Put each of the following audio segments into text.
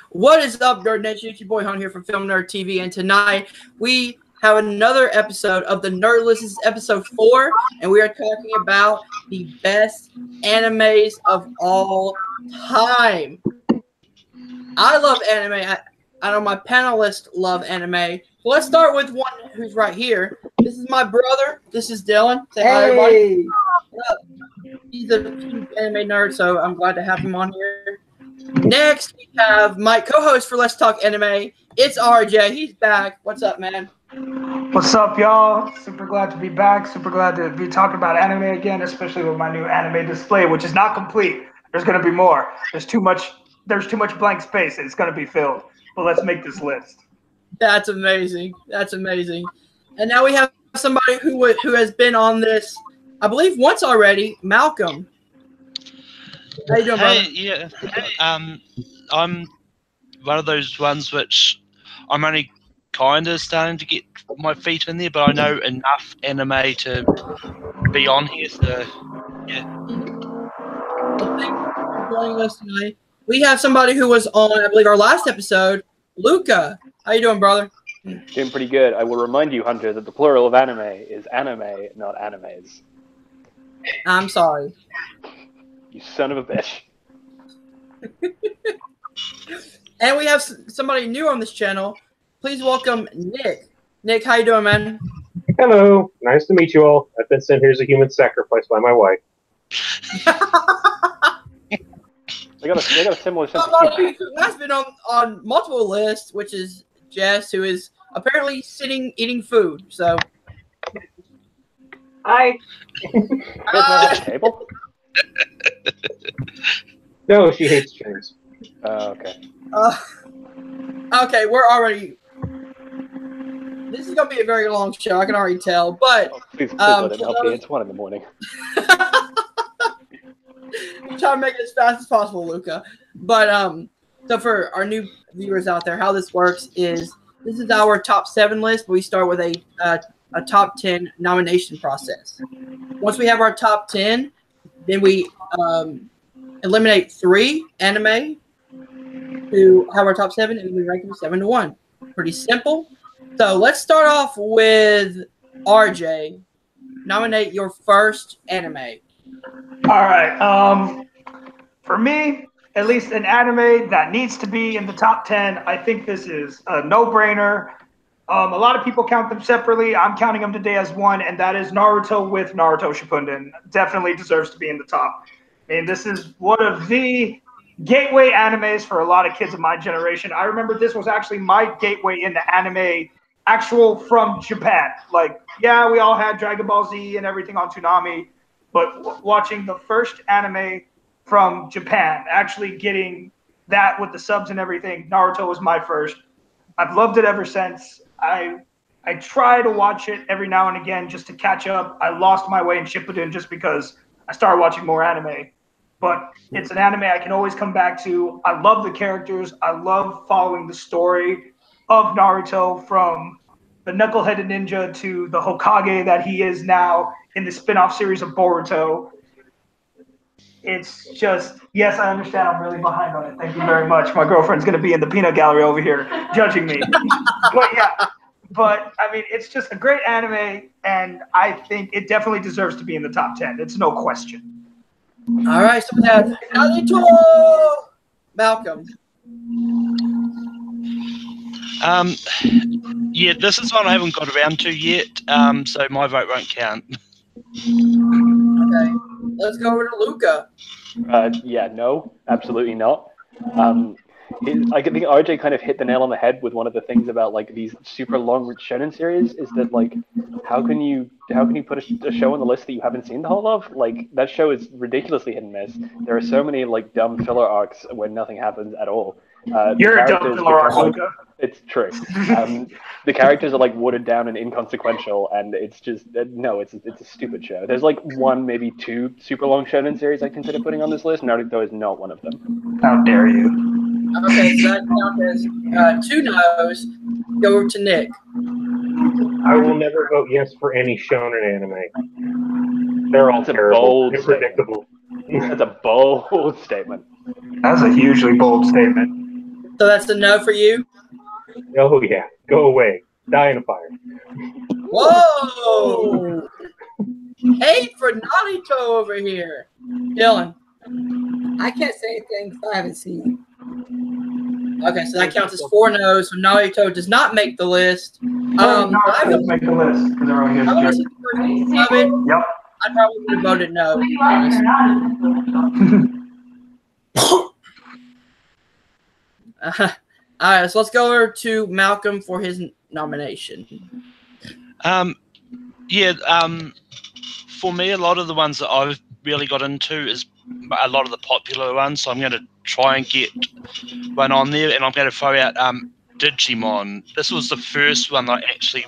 What is up, Nerd Nation? It's your boy Hunt here from Film Nerd TV, and tonight we have another episode of the Nerd List. This is episode 4, and we are talking about the best animes of all time. I love anime. I know my panelists love anime. So let's start with one who's right here. This is my brother. This is Dylan. Say hi, everybody. He's a huge anime nerd, so I'm glad to have him on here. Next, we have my co-host for Let's Talk Anime. It's RJ. He's back. What's up, man? What's up, y'all? Super glad to be back. Super glad to be talking about anime again, especially with my new anime display, which is not complete. There's going to be more. There's too much blank space. It's going to be filled. But let's make this list. That's amazing. That's amazing. And now we have somebody who has been on this, I believe, once already. Malcolm. How you doing, brother? Yeah. I'm one of those ones which I'm only kind of starting to get my feet in there, but I know enough anime to be on here. So, yeah. Well, thank you for joining us tonight. We have somebody who was on, I believe, our last episode, Luca. How you doing, brother? Doing pretty good. I will remind you, Hunter, that the plural of anime is anime, not animes. I'm sorry. You son of a bitch. And we have somebody new on this channel. Please welcome Nick. Nick, how you doing, man? Hello. Nice to meet you all. I've been sent here as a human sacrifice by my wife. They got a similar sense of humor. Who has been on multiple lists, which is Jess, who is apparently sitting eating food. So, Hi. Table? No, she hates chairs. Okay. Okay, we're already. This is gonna be a very long show. I can already tell. But Please let it help you. It's 1 in the morning. I'm trying to make it as fast as possible, Luca. But so for our new viewers out there, how this works is this is our top 7 list. We start with a top 10 nomination process. Once we have our top 10, then we eliminate 3 anime to have our top 7, and we rank them 7 to 1. Pretty simple. So let's start off with RJ. Nominate your first anime. All right. For me, at least an anime that needs to be in the top 10, I think this is a no-brainer. A lot of people count them separately. I'm counting them today as one, and that is Naruto with Naruto Shippuden. Definitely deserves to be in the top. And this is one of the gateway animes for a lot of kids of my generation. I remember this was actually my gateway into anime, actual from Japan. Like, yeah, we all had Dragonball Z and everything on Toonami, but watching the first anime from Japan, actually getting that with the subs and everything, Naruto was my first. I've loved it ever since. I try to watch it every now and again just to catch up. I lost my way in Shippuden just because I started watching more anime. But it's an anime I can always come back to. I love the characters. I love following the story of Naruto from the knuckleheaded ninja to the Hokage that he is now in the spin-off series of Boruto. It's just, yes, I understand I'm really behind on it. Thank you very much. My girlfriend's going to be in the peanut gallery over here judging me. But I mean, it's just a great anime, and I think it definitely deserves to be in the top 10. It's no question. All right, so we have Naruto. Malcolm. Yeah, this is one I haven't got around to yet, so my vote won't count. Okay, let's go over to Luca. Yeah, no, absolutely not. I think RJ kind of hit the nail on the head with one of the things about like these super long shonen series is that like how can you put a show on the list that you haven't seen the whole of? Like that show is ridiculously hit and miss. There are so many like dumb filler arcs where nothing happens at all. You're a dumb filler arc, Luca. It's true. The characters are like watered down and inconsequential, and it's just no, it's a stupid show. There's like 1, maybe 2 super long shonen series I consider putting on this list. Naruto is not one of them. How dare you? Okay, so that counts as 2 no's. Go over to Nick. I will never vote yes for any shonen anime. They're all terrible and predictable. That's a bold statement. That's a hugely bold statement. So that's a no for you? Oh yeah, go away. Die in a fire. Whoa! Hate for Naruto over here. Dylan. I can't say anything because I haven't seen it. Okay, so that counts as 4 no's. So Naruto does not make the list. Naruto doesn't make the list because everyone I want to hears see it. the first season of it. Yep. I probably would have voted no. to be honest. All right, so let's go over to Malcolm for his nomination. For me, a lot of the ones that I've really got into is a lot of the popular ones. So I'm going to try and get one on there, and I'm going to throw out Digimon. This was the first one I actually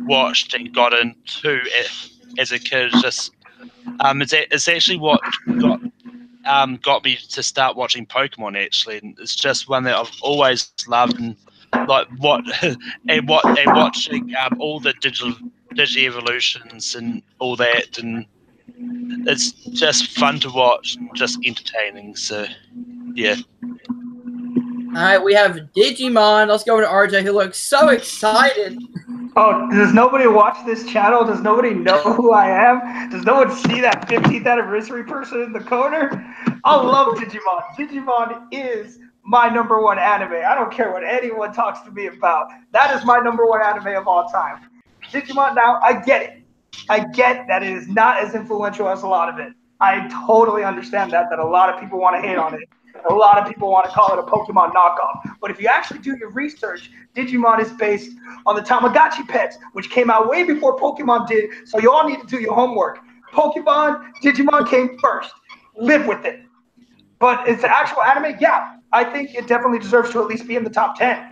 watched and got into as a kid. It's actually what got me to start watching Pokemon. Actually, and it's just one that I've always loved, and watching all the Digi evolutions and all that, and it's just fun to watch, and just entertaining. So, yeah. All right, we have Digimon. Let's go over to RJ, who looks so excited. Oh, does nobody watch this channel? Does nobody know who I am? Does no one see that 15th anniversary person in the corner? I love Digimon. Digimon is my #1 anime. I don't care what anyone talks to me about. That is my #1 anime of all time. Digimon, now, I get it. I get that it is not as influential as a lot of it. I totally understand that a lot of people want to hate on it. A lot of people want to call it a Pokemon knockoff. But if you actually do your research, Digimon is based on the Tamagotchi pets, which came out way before Pokemon did, so you all need to do your homework. Digimon came first. Live with it. But it's an actual anime, yeah. I think it definitely deserves to at least be in the top 10.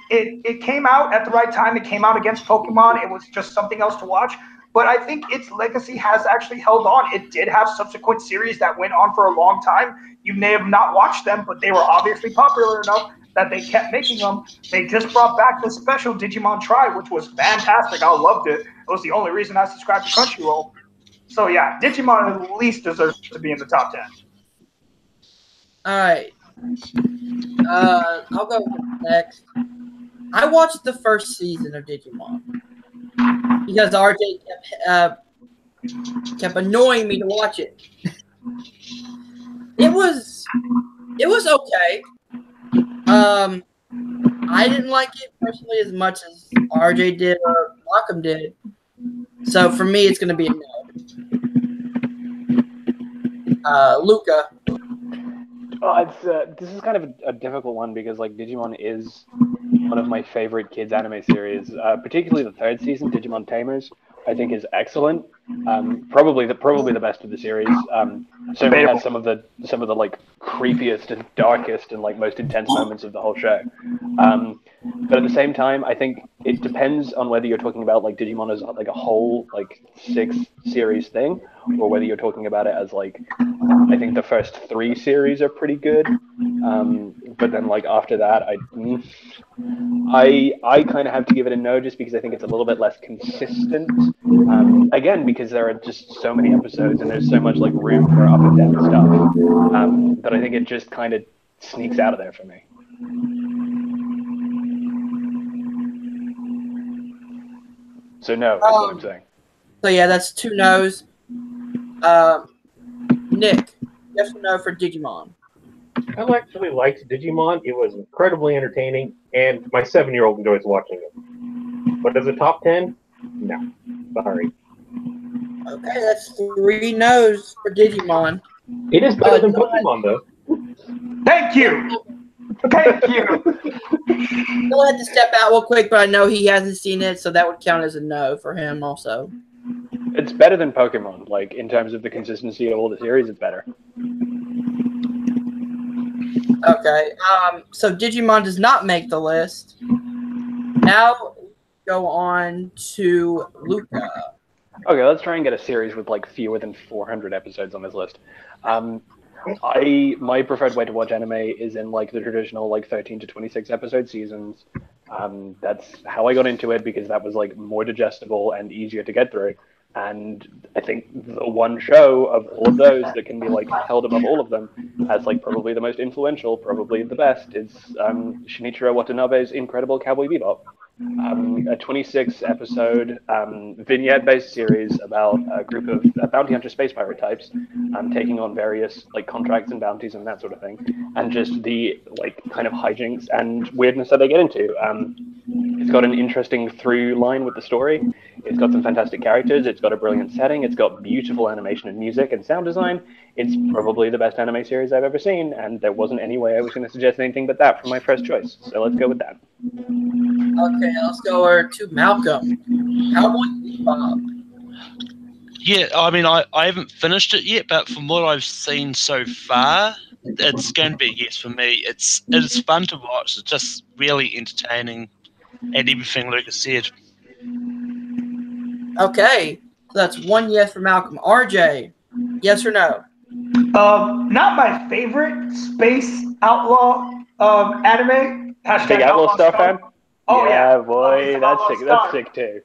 It came out at the right time. It came out against Pokemon. It was just something else to watch. But I think its legacy has actually held on. It did have subsequent series that went on for a long time. You may have not watched them, but they were obviously popular enough that they kept making them. They just brought back the special Digimon Tribe, which was fantastic. I loved it. It was the only reason I subscribed to Crunchyroll. So yeah, Digimon at least deserves to be in the top 10. All right. I'll go next. I watched the first season of Digimon because RJ kept annoying me to watch it. It was okay. I didn't like it personally as much as RJ did or Malcolm did. So for me, it's going to be a no. Luca. Oh, this is kind of a difficult one because like Digimon is one of my favorite kids anime series, particularly the 3rd season, Digimon Tamers. I think is excellent. Probably the best of the series. Certainly has some of the like creepiest and darkest and like most intense moments of the whole show. But at the same time, I think it depends on whether you're talking about like Digimon as like a whole like 6 series thing, or whether you're talking about it as like I think the first 3 series are pretty good. But then like after that, I kind of have to give it a no just because I think it's a little bit less consistent. Again, because there are just so many episodes and there's so much like room for up and down stuff that I think it just kind of sneaks out of there for me. So no, is what I'm saying. So yeah, that's 2 no's. Nick, yes or no for Digimon? I actually liked Digimon. It was incredibly entertaining, and my 7-year-old enjoys watching it. But as a top 10, no. Sorry. Okay, that's 3 no's for Digimon. It is better than Pokemon, though. Thank you. Thank you. He'll have to step out real quick, but I know he hasn't seen it, so that would count as a no for him also. It's better than Pokemon. Like in terms of the consistency of all the series, it's better. Okay, so Digimon does not make the list. Now go on to Luca. Okay, let's try and get a series with like fewer than 400 episodes on this list. My preferred way to watch anime is in like the traditional like 13 to 26 episode seasons. That's how I got into it because that was like more digestible and easier to get through. And I think the one show of all of those that can be like held above all of them as like probably the most influential, probably the best, is Shinichiro Watanabe's incredible Cowboy Bebop. A 26 episode vignette-based series about a group of bounty hunter space pirate types taking on various like contracts and bounties and that sort of thing, and just the like kind of hijinks and weirdness that they get into. It's got an interesting through line with the story. It's got some fantastic characters. It's got a brilliant setting. It's got beautiful animation and music and sound design. It's probably the best anime series I've ever seen, and there wasn't any way I was going to suggest anything but that for my first choice. So let's go with that. Okay, let's go over to Malcolm. Cowboy Bebop. Yeah, I mean, I haven't finished it yet, but from what I've seen so far, it's going to be a yes for me. It's fun to watch. It's just really entertaining, and everything Lucas said. Okay, so that's one yes for Malcolm. RJ, yes or no? Not my favorite space outlaw anime. # Big Outlaw Star fan? Oh yeah, boy, that's sick too.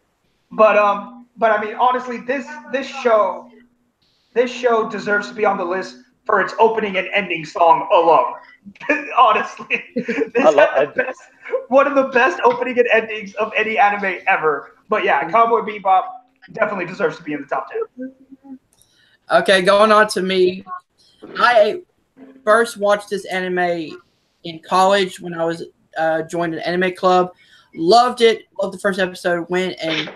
But I mean, honestly, this show deserves to be on the list for its opening and ending song alone. Honestly, this had one of the best opening and endings of any anime ever. But yeah, Cowboy Bebop definitely deserves to be in the top 10. Okay, going on to me. I first watched this anime in college when I was joined an anime club. Loved it. Loved the first episode. Went and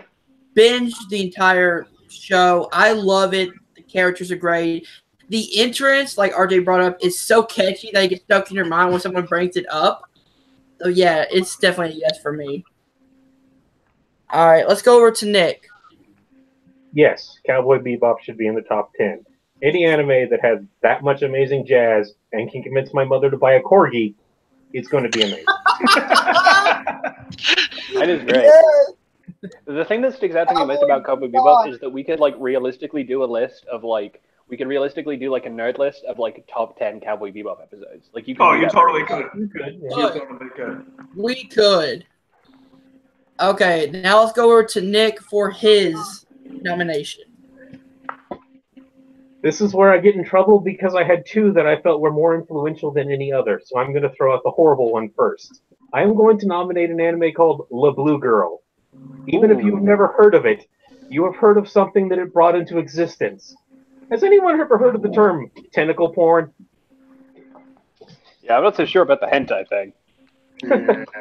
binged the entire show. I love it. The characters are great. The entrance, like RJ brought up, is so catchy that it gets stuck in your mind when someone brings it up. So yeah, it's definitely a yes for me. All right, let's go over to Nick. Yes, Cowboy Bebop should be in the top 10. Any anime that has that much amazing jazz and can convince my mother to buy a corgi, it's going to be amazing. That is great. Yeah. The thing that sticks out to me most about Cowboy Bebop is that we could like realistically do a list of like a nerd list of like top 10 Cowboy Bebop episodes. Like you could. Oh, you totally could. You could. Yeah. You totally could. We could. Okay, now let's go over to Nick for his nomination. This is where I get in trouble because I had two that I felt were more influential than any other, so I'm going to throw out the horrible one first. I am going to nominate an anime called Labluegirl. Even if you've never heard of it, you have heard of something that it brought into existence. Has anyone ever heard of the term tentacle porn? Yeah, I'm not so sure about the hentai thing.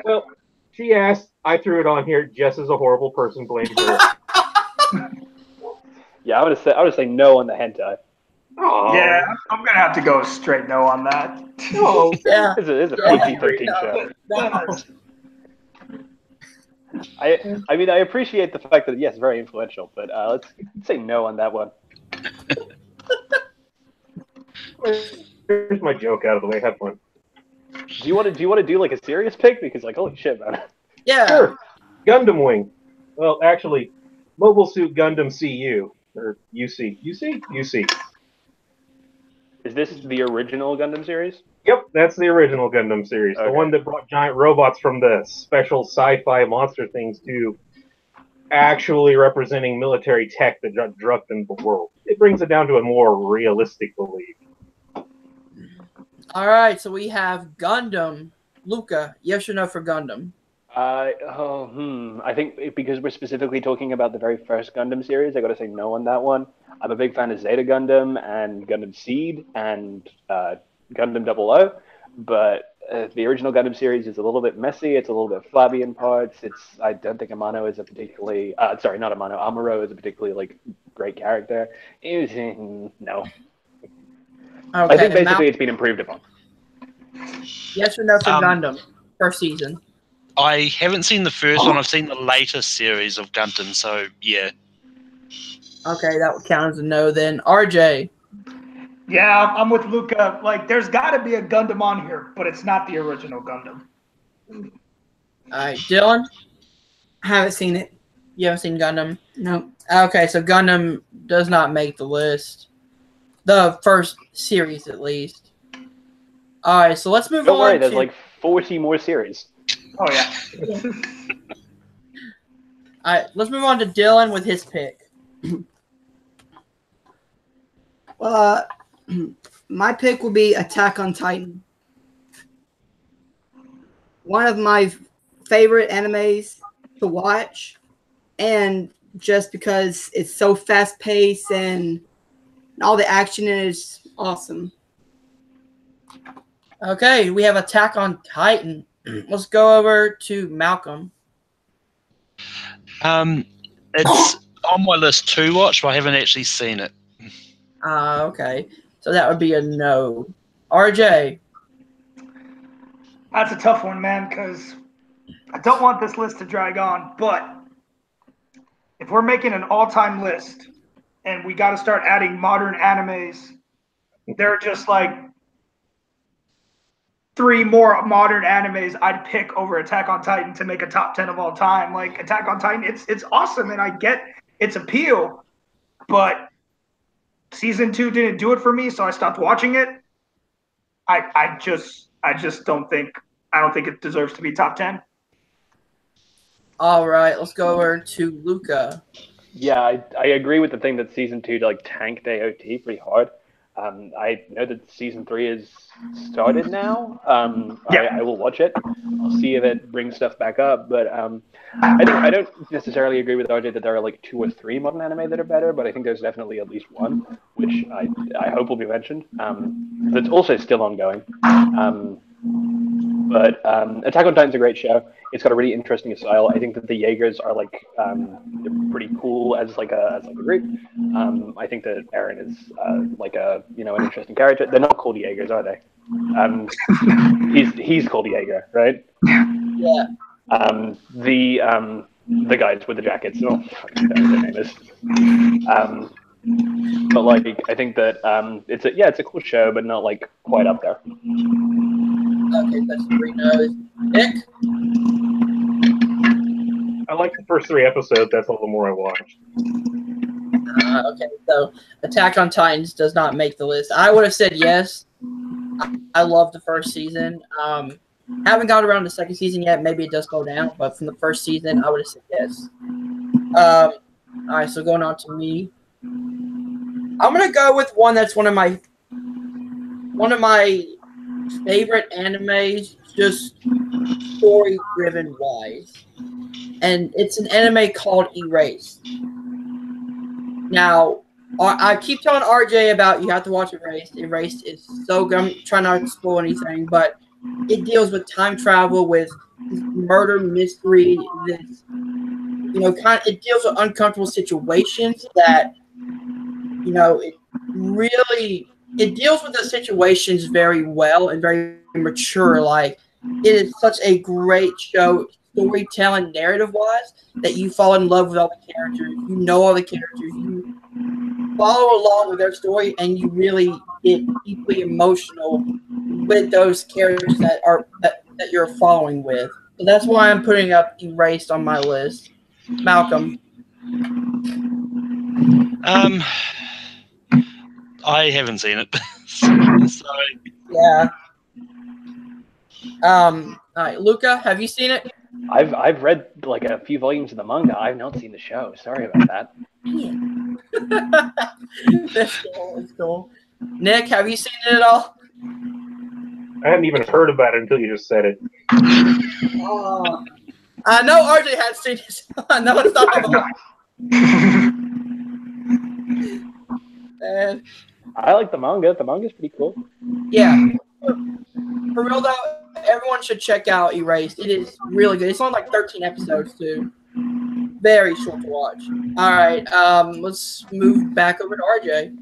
Well, she asked, I threw it on here. Jess is a horrible person, blamed her. Yeah, I would say no on the hentai. Oh. Yeah, I'm gonna have to go straight no on that. Oh, yeah, it's a PG-13 show. I mean, I appreciate the fact that yes, very influential, but let's say no on that one. Here's my joke out of the way. Have fun. Do you want to do like a serious pick? Because like holy shit, man. Yeah. Sure. Gundam Wing. Well, actually, Mobile Suit Gundam CU or UC. UC. Is this the original Gundam series? Yep, that's the original Gundam series. Okay. The one that brought giant robots from the special sci-fi monster things to actually representing military tech that got drugged in the world. It brings it down to a more realistic belief. All right, so we have Gundam. Luca, yes or no for Gundam? I think because we're specifically talking about the very first Gundam series, I got to say no on that one. I'm a big fan of Zeta Gundam and Gundam Seed and Gundam 00, but the original Gundam series is a little bit messy. It's a little bit flabby in parts. I don't think Amuro is a particularly like great character. No. Okay, I think basically it's been improved upon. Yes or no for Gundam first season? I haven't seen the first one. I've seen the latest series of Gundam, so yeah. Okay, that would count as a no then. RJ. Yeah, I'm with Luca. Like, there's got to be a Gundam on here, but it's not the original Gundam. All right, Dylan? I haven't seen it. You haven't seen Gundam? No. Okay, so Gundam does not make the list. The first series, at least. All right, so let's move on. Don't worry, there's like 40 more series. Oh, yeah. All right, let's move on to Dylan with his pick. Uh, my pick will be Attack on Titan. One of my favorite animes to watch, and just because it's so fast paced and all the action in it is awesome. Okay, we have Attack on Titan. Let's go over to Malcolm. It's on my list to watch, but I haven't actually seen it. Okay. So that would be a no. RJ. That's a tough one, man, because I don't want this list to drag on, but if we're making an all-time list and we got to start adding modern animes, there are just like 3 more modern animes I'd pick over Attack on Titan to make a top 10 of all time. Like Attack on Titan, it's awesome, and I get its appeal, but season 2 didn't do it for me, so I stopped watching it. I just don't think it deserves to be top 10. All right, let's go over to Luca. Yeah, I agree with the thing that season 2 like tanked AOT pretty hard. I know that season 3 is started now. I will watch it. I'll see if it brings stuff back up. But I don't necessarily agree with RJ that there are like 2 or 3 modern anime that are better. But I think there's definitely at least one, which I hope will be mentioned. That's also still ongoing. But Attack on Titan's a great show. It's got a really interesting style. I think that the Jaegers are like they're pretty cool as like a group. I think that Eren is like an interesting character. They're not called Jaegers, are they? He's called Jaeger, right? Yeah. The guys with the jackets. Oh, their name is. But like I think that it's a cool show, but not like quite up there. Okay, that's 3 no's. Nick? I like the first 3 episodes. That's all the more I watched. Okay, so Attack on Titans does not make the list. I would have said yes. I love the first season. Haven't got around to the second season yet. Maybe it does slow down, but from the first season, I would have said yes. All right, so going on to me. I'm gonna go with one that's one of my favorite animes, just story-driven wise, and it's an anime called Erased. Now, I keep telling RJ about you have to watch Erased. Erased is so good. I'm trying not to spoil anything, but it deals with time travel, with murder mystery. This, it deals with uncomfortable situations that, it deals with the situations very well and very mature. Like, it is such a great show, storytelling, narrative-wise, that you fall in love with all the characters. You know all the characters. You follow along with their story, and you really get deeply emotional with those characters that you're following with. So that's why I'm putting up Erased on my list. Malcolm. I haven't seen it. Sorry. Yeah. All right, Luca, have you seen it? I've read like a few volumes of the manga. I've not seen the show. Sorry about that. That's cool. That's cool. Nick, have you seen it at all? I hadn't even heard about it until you just said it. I know RJ has seen it. I know it's not about. And I like the manga. The manga's pretty cool. yeah. For real though, everyone should check out Erased. It is really good. It's on like 13 episodes too. Very short to watch. All right, let's move back over to RJ.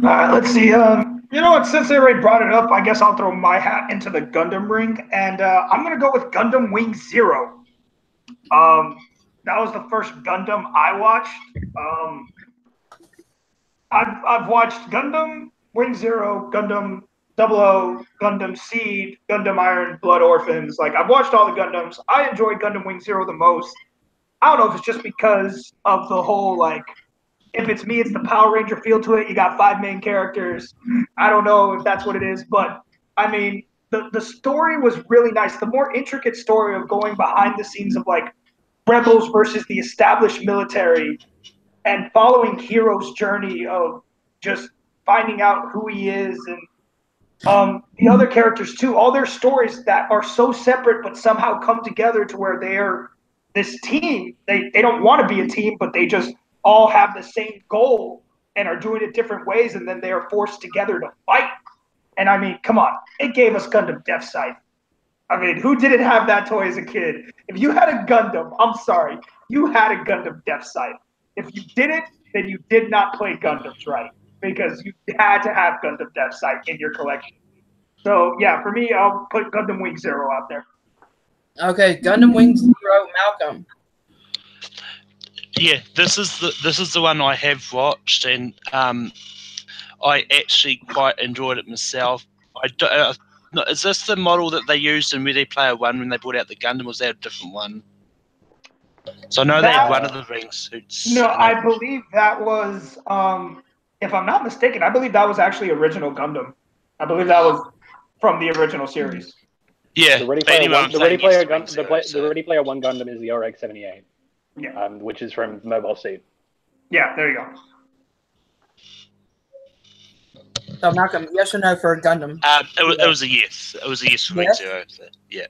All right, let's see. You know what? Since they already brought it up, I guess I'll throw my hat into the Gundam ring, and I'm gonna go with Gundam Wing Zero. That was the first Gundam I watched. I've watched Gundam Wing Zero, Gundam 00, Gundam Seed, Gundam Iron Blood Orphans. Like, I've watched all the Gundams. I enjoyed Gundam Wing Zero the most. I don't know if it's just because of the whole, like, if it's me, it's the Power Ranger feel to it. You got 5 main characters. I don't know if that's what it is, but I mean, the story was really nice. The more intricate story of going behind the scenes of like rebels versus the established military and following Hiro's journey of just finding out who he is, and the other characters too, all their stories that are so separate but somehow come together to where they're this team. They don't want to be a team, but they just all have the same goal and are doing it different ways, and then they are forced together to fight. And I mean, come on, it gave us Gundam Death Sight. I mean, who didn't have that toy as a kid? If you had a Gundam, I'm sorry, you had a Gundam Death Sight. If you didn't, then you did not play Gundams right, because you had to have Gundam Death Sight in your collection. So yeah, for me, I'll put Gundam Wing Zero out there. Okay, Gundam Wing Zero, Malcolm. Yeah, this is the one I have watched, and I actually quite enjoyed it myself. Is this the model that they used in Ready Player One when they brought out the Gundam, or was that a different one? So I know they had one of the ring suits. No, I believe that was, if I'm not mistaken, I believe that was actually original Gundam. I believe that was from the original series. Yeah, the Ready Player One Gundam is the RX-78, yeah, which is from Mobile Suit. Yeah, there you go. So Malcolm, yes or no for Gundam? It was a yes. It was a yes for Wing Zero. So, yeah.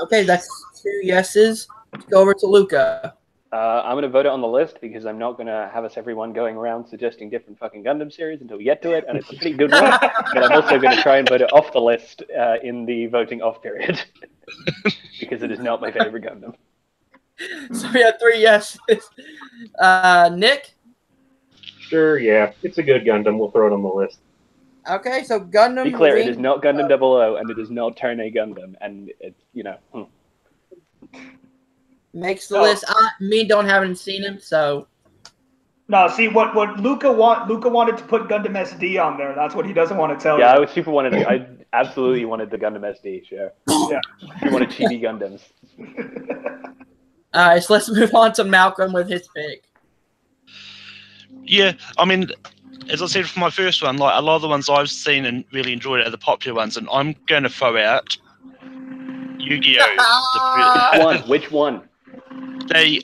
Okay, that's 2 yeses. Let's go over to Luca. I'm going to vote it on the list because I'm not going to have us everyone going around suggesting different fucking Gundam series until we get to it, and it's a pretty good one. But I'm also going to try and vote it off the list in the voting off period because it is not my favorite Gundam. So we have 3 yeses. Nick? Sure, yeah. It's a good Gundam. We'll throw it on the list. Okay, so Gundam. Be clear, it is not Gundam 00, and it is not Tone Gundam, and it's, you know. Makes the list. Haven't seen him, so. No, see what Luca wanted to put Gundam SD on there. That's what he doesn't want to tell you. Yeah, I absolutely wanted the Gundam SD, sure. Yeah. He wanted chibi Gundams. Alright, so let's move on to Malcolm with his pick. Yeah, I mean, as I said for my first one, like a lot of the ones I've seen and really enjoyed are the popular ones, and I'm going to throw out Yu-Gi-Oh! Which one? I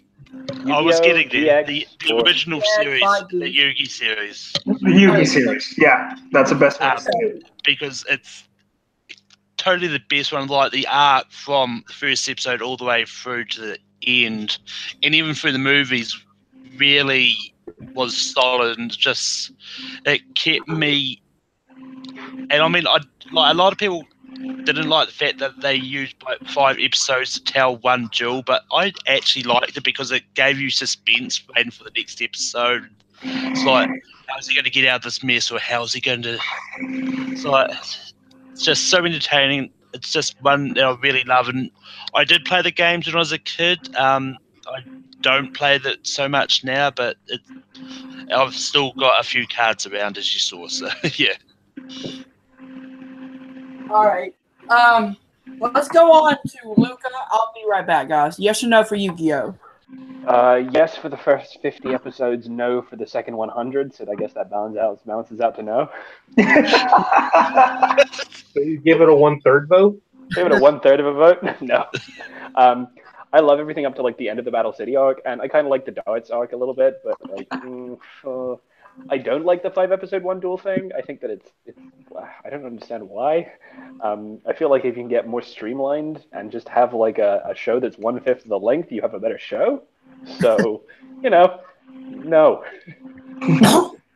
was getting there. The original series, the Yu-Gi series. The Yu-Gi series, yeah, that's the best one. Because it's totally the best one. Like the art from the first episode all the way through to the end, and even through the movies, really was solid, and just it kept me. And I mean, a lot of people didn't like the fact that they used like 5 episodes to tell one duel, but I actually liked it because it gave you suspense waiting for the next episode. It's like, how's he going to get out of this mess, or how's he going to? It's like, it's just so entertaining. It's just one that I really love, and I did play the games when I was a kid. I don't play that so much now, but I've still got a few cards around, as you saw. So yeah. All right. Let's go on to Luca. I'll be right back, guys. Yes or no for Yu-Gi-Oh? Yes for the first 50 episodes, no for the second 100, so I guess that balances out to no. So you give it a 1/3 vote? Give it a 1/3 of a vote? No. I love everything up to like the end of the Battle City arc, and I kind of like the Darts arc a little bit, but like, I don't like the 5-episode one duel thing. I think that it's I don't understand why. I feel like if you can get more streamlined and just have like a show that's 1/5 of the length, you have a better show. So, no.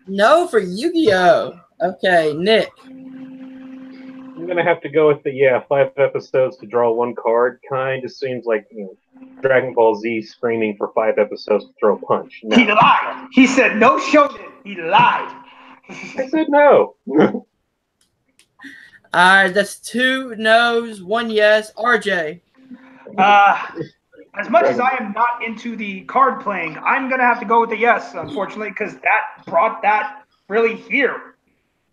No for Yu-Gi-Oh! Okay, Nick. I'm going to have to go with the 5 episodes to draw 1 card. Kind of seems like, Dragon Ball Z screaming for 5 episodes to throw a punch. No. He lied. He said no shonen. He lied. I said no. Alright, that's 2 no's, 1 yes. RJ. As much as I am not into the card playing, I'm going to have to go with the yes, unfortunately, because that brought that really here.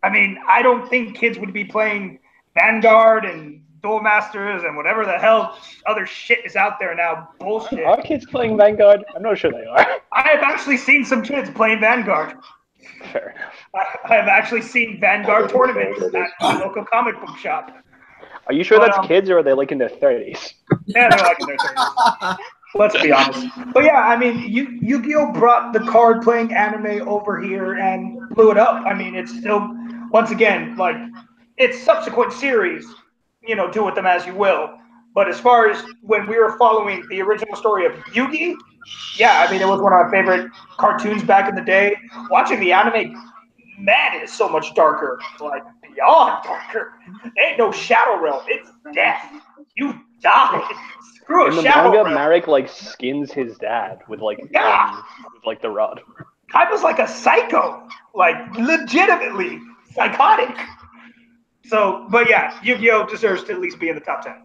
I mean, I don't think kids would be playing Vanguard and Duel Masters and whatever the hell other shit is out there now. Bullshit. Are kids playing Vanguard? I'm not sure they are. I have actually seen some kids playing Vanguard. Fair enough. I have actually seen Vanguard tournaments at my local comic book shop. Are you sure that's kids, or are they like in their 30s? Yeah, they're like in their 30s. Let's be honest. But yeah, I mean, Yu-Gi-Oh brought the card-playing anime over here and blew it up. I mean, it's still, once again, like, its subsequent series, do with them as you will. But as far as when we were following the original story of Yugi, yeah, I mean, it was one of my favorite cartoons back in the day. Watching the anime, man, it is so much darker, like beyond darker. Ain't no Shadow Realm. It's death. You die. Screw In a the Shadow manga, Realm. Marek like skins his dad with Yeah. the rod. I was like a psycho, like legitimately psychotic. So, but yeah, Yu-Gi-Oh deserves to at least be in the top 10.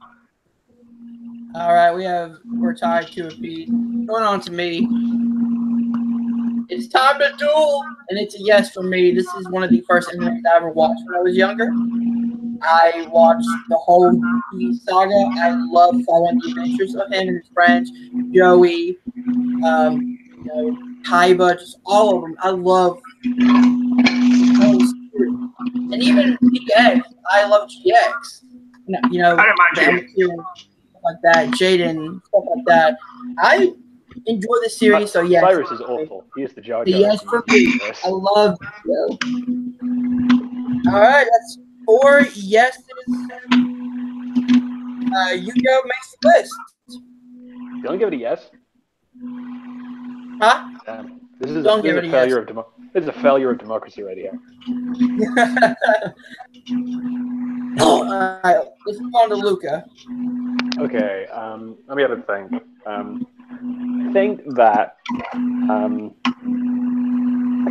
All right, we're tied to a piece. Going on to me. It's time to duel, and it's a yes for me. This is one of the first animes I ever watched when I was younger. I watched the whole Yugi saga. I love following the adventures of him and his friends, Joey, Kaiba, just all of them. I love those series. And even GX. I love GX. I didn't mind the GX. Emmett stuff like that, Jaden, stuff like that. I enjoy the series, so yes. Cyrus is awful. He is the Jar The Jar. yes for me. I love Yu-Gi-Oh. All right, that's 4 yeses. Yu-Gi-Oh makes the list. You don't give it a yes? Huh? This is Don't a give it a failure yes. This is a failure of democracy right here. All right, let's move on to Luca. Okay, let me have a think. I think that I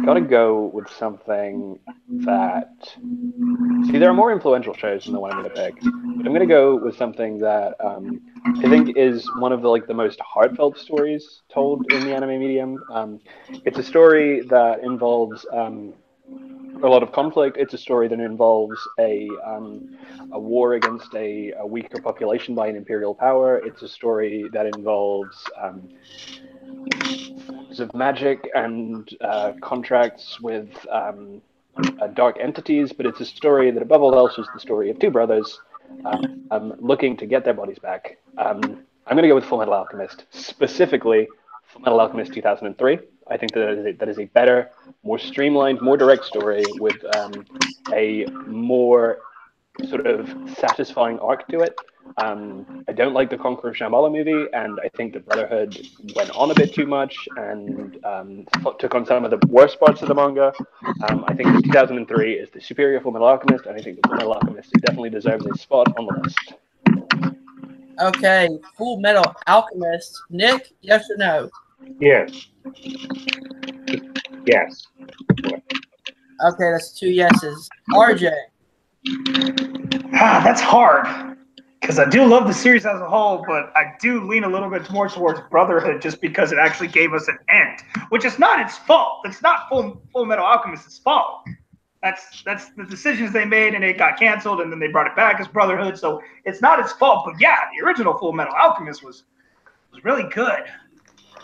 gotta go with something that. See, there are more influential shows than the one I'm gonna pick, but I'm gonna go with something that I think is one of the most heartfelt stories told in the anime medium. It's a story that involves a lot of conflict. It's a story that involves a war against a weaker population by an imperial power. It's a story that involves forms of magic and contracts with dark entities. But it's a story that, above all else, is the story of two brothers looking to get their bodies back. I'm going to go with Full Metal Alchemist, specifically Full Metal Alchemist 2003. I think that is a better, more streamlined, more direct story with a more sort of satisfying arc to it. I don't like the Conqueror of Shambhala movie, and I think the Brotherhood went on a bit too much and took on some of the worst parts of the manga. I think that 2003 is the superior Full Metal Alchemist, and I think that Full Metal Alchemist definitely deserves a spot on the list. Okay, Full Metal Alchemist. Nick, yes or no? Yes. Yes. Okay, that's 2 yeses. RJ. That's hard. Because I do love the series as a whole, but I do lean a little bit more towards Brotherhood just because it actually gave us an end, which is not its fault. It's not Full Metal Alchemist's fault. That's the decisions they made, and it got canceled, and then they brought it back as Brotherhood. So it's not its fault. But yeah, the original Full Metal Alchemist was really good.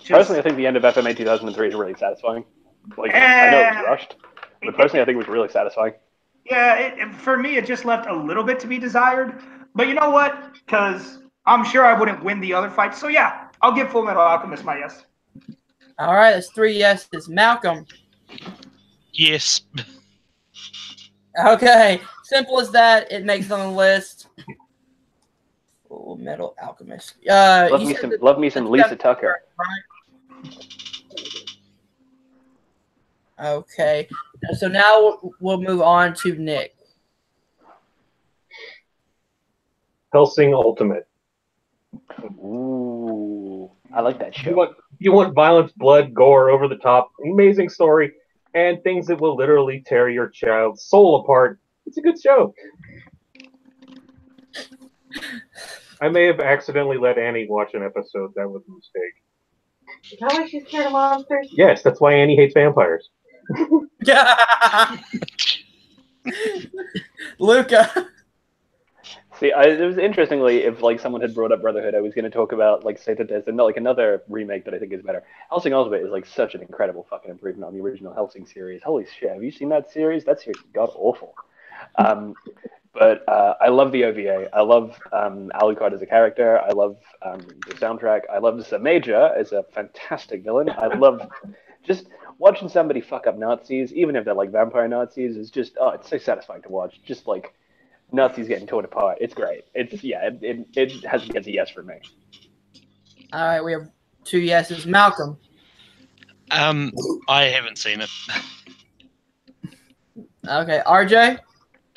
Personally, I think the end of FMA 2003 is really satisfying. I know it was rushed, but personally, I think it was really satisfying. Yeah, for me, it just left a little bit to be desired. But you know what? Because I'm sure I wouldn't win the other fights. So yeah, I'll give Full Metal Alchemist my yes. All right, that's 3 yeses. Malcolm. Yes. Okay, simple as that. It makes it on the list. Full Metal Alchemist. Love me some Lisa Tucker. Right? Okay, so now we'll move on to Nick. Hellsing Ultimate. Ooh, I like that show. You want violence, blood, gore, over the top, amazing story, and things that will literally tear your child's soul apart. It's a good show. I may have accidentally let Annie watch an episode. That was a mistake. Is that why she's scared of monsters? Yes, that's why Annie hates vampires. Luca. See, it was interestingly, if someone had brought up Brotherhood, I was going to talk about say that there's another remake that I think is better. Hellsing Ultimate is such an incredible fucking improvement on the original Hellsing series. Holy shit, have you seen that series? That series is god awful. But I love the OVA. I love Alucard as a character. I love the soundtrack. I love Samaja as a fantastic villain. I love just watching somebody fuck up Nazis, even if they're like vampire Nazis, is just it's so satisfying to watch. Just like Nazis getting torn apart. It's great. It has to get a yes for me. All right, we have 2 yeses. Malcolm. I haven't seen it. Okay, RJ.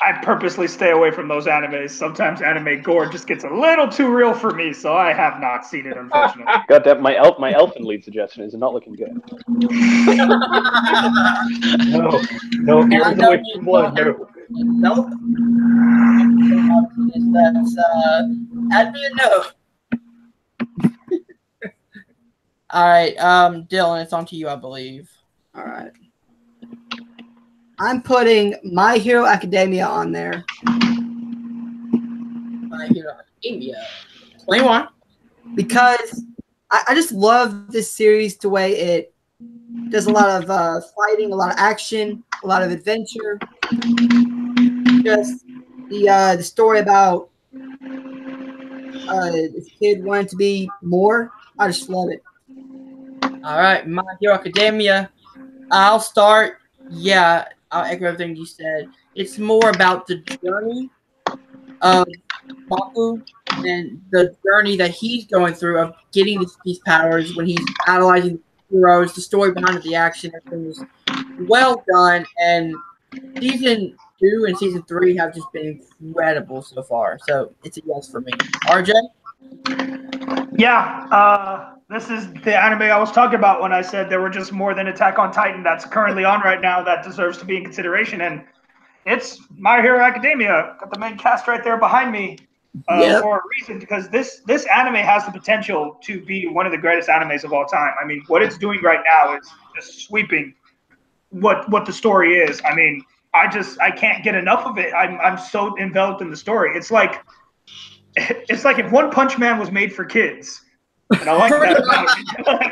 I purposely stay away from those animes. Sometimes anime gore just gets a little too real for me, so I have not seen it, unfortunately. Goddamn, my elfin lead suggestion is not looking good. No, here's away from blood. No. Nope. That'd be a no. All right, Dylan, it's on to you, I believe. All right. I'm putting My Hero Academia on there. My Hero Academia. 21. Because I just love this series the way it does a lot of fighting, a lot of action, a lot of adventure. Just the story about this kid wanting to be more. I just love it. All right, My Hero Academia. I'll start. Yeah, I'll echo everything you said. It's more about the journey of Baku and the journey that he's going through of getting these powers when he's analyzing the heroes, the story behind it, the action. Everything was well done. And season 2 and season 3 have just been incredible so far. So it's a yes for me. RJ? Yeah, this is the anime I was talking about when I said there were just more than Attack on Titan that's currently on right now that deserves to be in consideration. And it's My Hero Academia. Got the main cast right there behind me for a reason, because this anime has the potential to be one of the greatest animes of all time. I mean, what it's doing right now is just sweeping what the story is. I mean, I can't get enough of it. I'm so enveloped in the story. It's like if One Punch Man was made for kids, and I like that about it.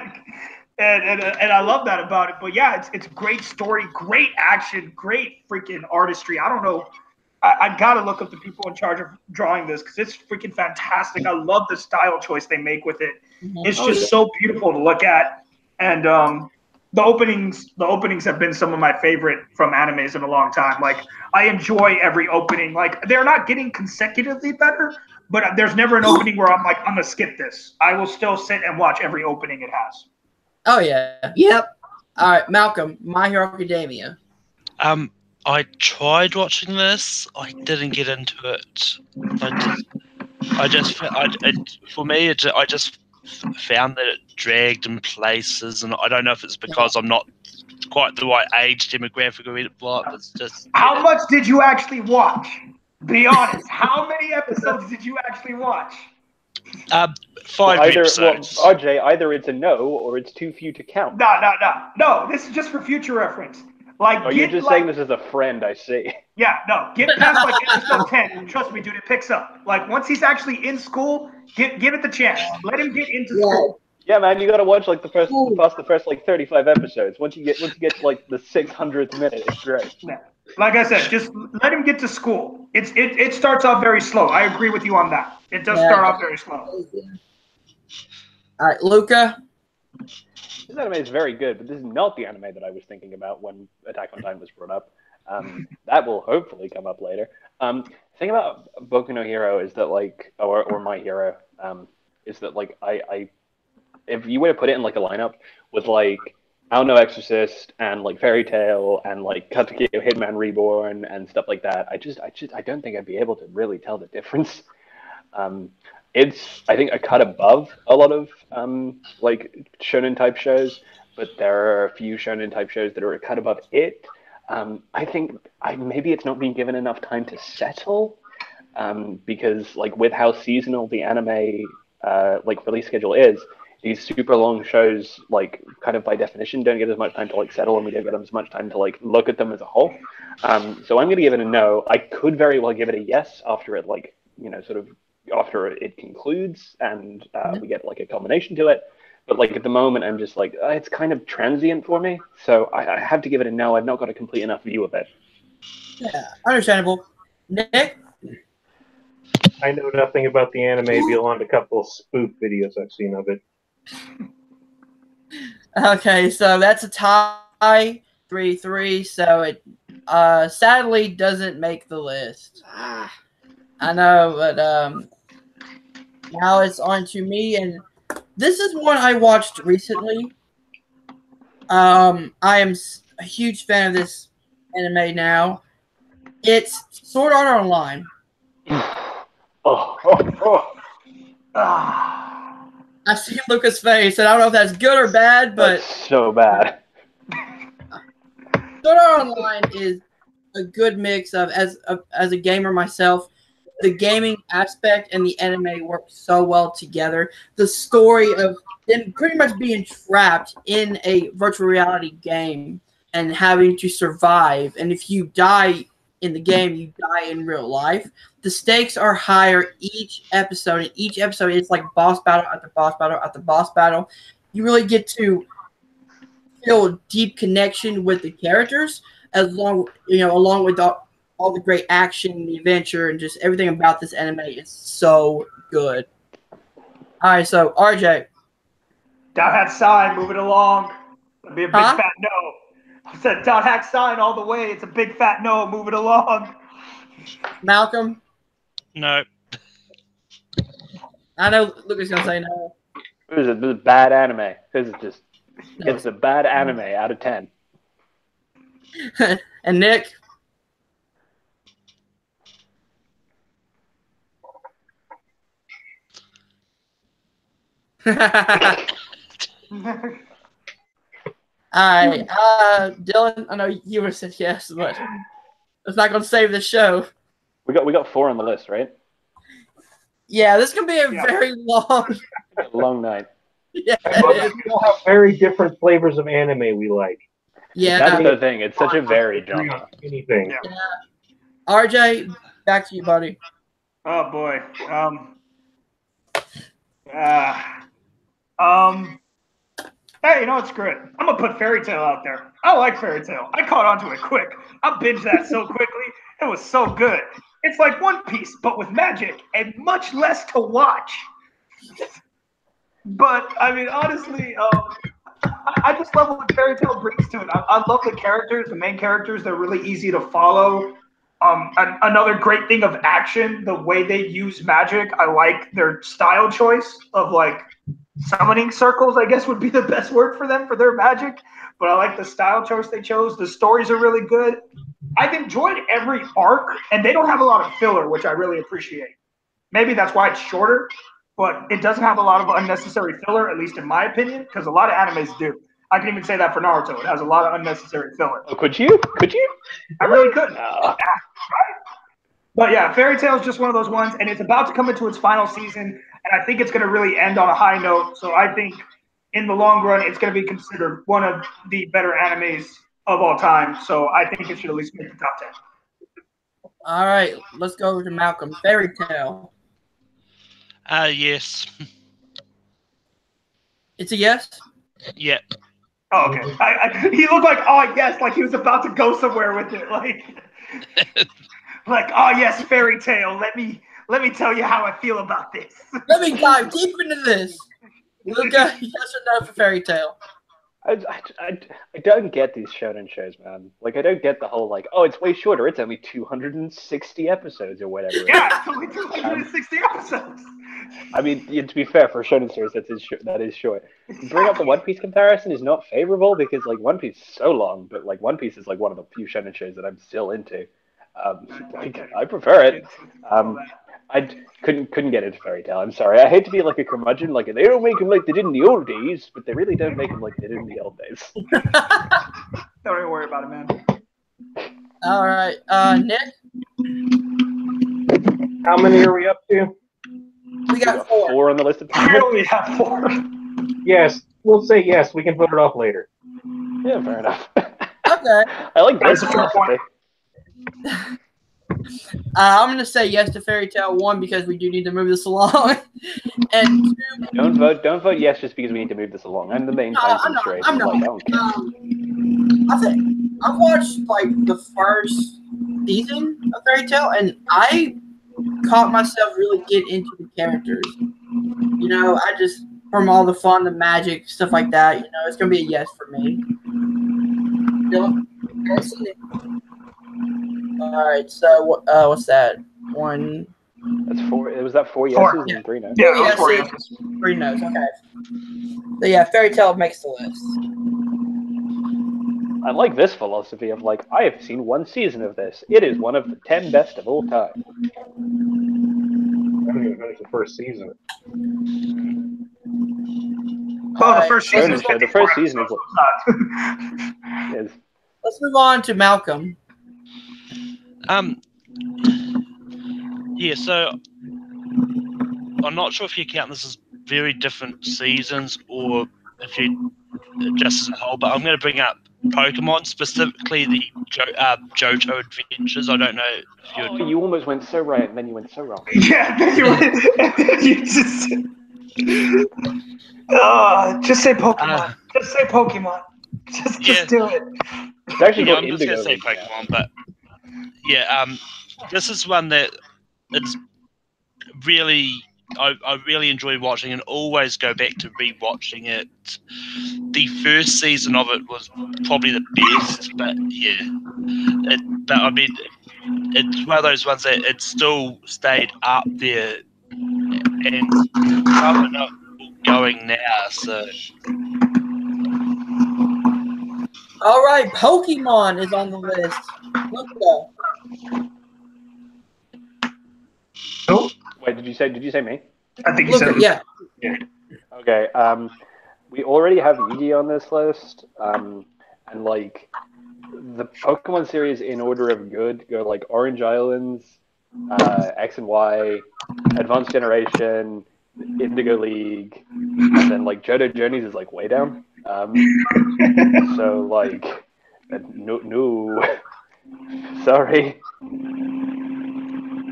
and I love that about it. But yeah, it's great story, great action, great freaking artistry. I don't know. I gotta look up the people in charge of drawing this because it's freaking fantastic. I love the style choice they make with it. It's just so beautiful to look at, and the openings have been some of my favorite from animes in a long time. Like, I enjoy every opening. Like, they're not getting consecutively better, but there's never an opening where I'm like, I'm gonna skip this. I will still sit and watch every opening it has. Oh yeah. Yep. All right, Malcolm, My Hero Academia. I tried watching this. I didn't get into it. I just found that it dragged in places, and I don't know if it's because I'm not quite the right age demographic or what. It's just. How much did you actually watch? Be honest. How many episodes did you actually watch? 5 episodes. Well, RJ, either it's a no or it's too few to count. No. This is just for future reference. Like, you're just saying this as a friend, I see. Yeah, no. Get past like episode 10. Trust me, dude, it picks up. Like, once he's actually in school, give it the chance. Let him get into school. Yeah, man, you gotta watch like the first like 35 episodes. Once you get to like the 600th minute, it's great. Yeah. Like I said, just let him get to school. It starts off very slow. I agree with you on that. It does start off very slow. All right, Luca. This anime is very good, but this is not the anime that I was thinking about when Attack on Titan was brought up. That will hopefully come up later. The thing about Boku no Hero is that, like, or My Hero, is that, like, I if you were to put it in like a lineup with like I don't know, Exorcist and like Fairy Tail and like Katekyo Hitman Reborn and stuff like that, I don't think I'd be able to really tell the difference. It's, I think, a cut above a lot of like shonen type shows, but there are a few shonen type shows that are a cut above it. I think maybe it's not being given enough time to settle, because like with how seasonal the anime like release schedule is, these super long shows, like, kind of by definition, don't get as much time to like settle, and we don't get as much time to like look at them as a whole. So I'm going to give it a no. I could very well give it a yes after it, like, you know, sort of after it concludes and we get like a culmination to it. But like at the moment, I'm just like, it's kind of transient for me. So I have to give it a no. I've not got a complete enough view of it. Yeah, understandable. Nick? I know nothing about the anime beyond a couple of spoof videos I've seen of it. Okay, so that's a tie, 3-3. So it sadly doesn't make the list. I know, but now it's on to me, and this is one I watched recently. I am a huge fan of this anime now. It's Sword Art Online. I see Lucas' face, and I don't know if that's good or bad, but That's so bad. Sword Art Online is a good mix of, as a gamer myself, the gaming aspect and the anime work so well together. The story of them pretty much being trapped in a virtual reality game and having to survive. And if you die in the game, you die in real life. The stakes are higher each episode. And each episode, it's like boss battle after boss battle after boss battle. You really get to feel a deep connection with the characters, along with all the great action, the adventure, and just everything about this anime is so good. All right, so RJ. Dot hack sign, move it along. It'll be a big fat no. I said dot hack sign all the way. It's a big fat no. Move it along. Malcolm. No. I know Lucas is gonna say no. This is a bad anime. This is just it's a bad anime out of 10. And Nick. All right, Dylan. I know you would have said yes, but it's not going to save the show. We got 4 on the list, right? Yeah, this can be a very long, long night. Yeah, we all have very different flavors of anime we like. Yeah, that's the thing. It's such a varied genre. Anything. Yeah. RJ, back to you, buddy. Oh boy. Hey, you know what? Screw it. I'm gonna put Fairy Tail out there. I like Fairy Tail. I caught onto it quick. I binged that so quickly. It was so good. It's like One Piece, but with magic and much less to watch. But I mean, honestly, I just love what Fairy Tail brings to it. I love the characters, the main characters. They're really easy to follow. Another great thing of action, the way they use magic. I like their style choice of like summoning circles, I guess would be the best word for them for their magic. But I like the style choice they chose. The stories are really good. I've enjoyed every arc, and they don't have a lot of filler, which I really appreciate. Maybe that's why it's shorter, but it doesn't have a lot of unnecessary filler, at least in my opinion, because a lot of animes do. I can even say that for Naruto. It has a lot of unnecessary filler. Oh, could you? Could you? I really couldn't. No. Yeah, right? But yeah, Fairy Tail is just one of those ones, and it's about to come into its final season, and I think it's going to really end on a high note. So I think in the long run, it's going to be considered one of the better animes of all time. So I think it should at least make the top 10. All right, let's go over to Malcolm. Fairy Tail. Yes. It's a yes? Yeah. Oh, okay. He looked like, oh, yes, like he was about to go somewhere with it. Like, oh, yes, Fairy Tail. Let me tell you how I feel about this. Let me dive deep into this. Luca, yes or no for Fairy Tail? I don't get these shonen shows, man. Like, I don't get the whole, like, oh, it's way shorter. It's only 260 episodes or whatever. Yeah, it's only 260 episodes. I mean, to be fair, for a shonen series, that is short. Bring up the One Piece comparison is not favorable because, like, One Piece is so long, but, like, One Piece is, like, one of the few shonen shows that I'm still into. I prefer it. I couldn't get into Fairy Tail. I'm sorry. I hate to be like a curmudgeon. Like, they don't make them like they did in the old days, but they really don't make them like they did in the old days. Don't even worry about it, man. All right, Nick. How many are we up to? We got 4. 4 on the list of We only have 4. Yes, we'll say yes. We can vote it off later. Yeah, fair enough. Okay. I like That's this a fair point. I'm going to say yes to Fairy Tail 1 because we do need to move this along. And 2, Don't vote yes just because we need to move this along. I'm the main concentrator. I'm not. Like, I don't care. I think I've watched like the first season of Fairy Tail, and I caught myself really get into the characters. You know, I just from all the fun, the magic, stuff like that. You know, it's gonna be a yes for me. Dylan, you guys seen it? All right, so what's that? One. That's 4. It was that 4 yeses Four. and 3 no's. Yeah, Yes, four it's yeses. 3 no's. Okay. So yeah, Fairy Tail makes the list. I like this philosophy of like, I have seen 1 season of this. It is one of the 10 best of all time. I haven't even finished the first season. Well, the first season. Bonus show. The first season is is Let's move on to Malcolm. Yeah, so I'm not sure if you count this as very different seasons or if you just as a whole, but I'm going to bring up Pokemon, specifically the Johto Adventures. I don't know if you Oh, you almost went so right, and then you went so wrong. Yeah, you just. Just say Pokemon. Just say Pokemon. Just do it. It's actually Yeah, called I'm just going Indigo. to say Pokemon, but yeah, this is one that it's really I really enjoy watching and always go back to rewatching it. The first season of it was probably the best, but yeah, but I mean, it's one of those ones that it still stayed up there, and I don't know going now. So, All right, Pokemon is on the list. Luca. Oh, Wait, did you say me? I think you Luca, said. yeah. Okay. We already have Yugi on this list. And like the Pokemon series in order of good go like Orange Islands, X and Y, Advanced Generation, Indigo League, and then like Johto Journeys is like way down. So like, no, sorry.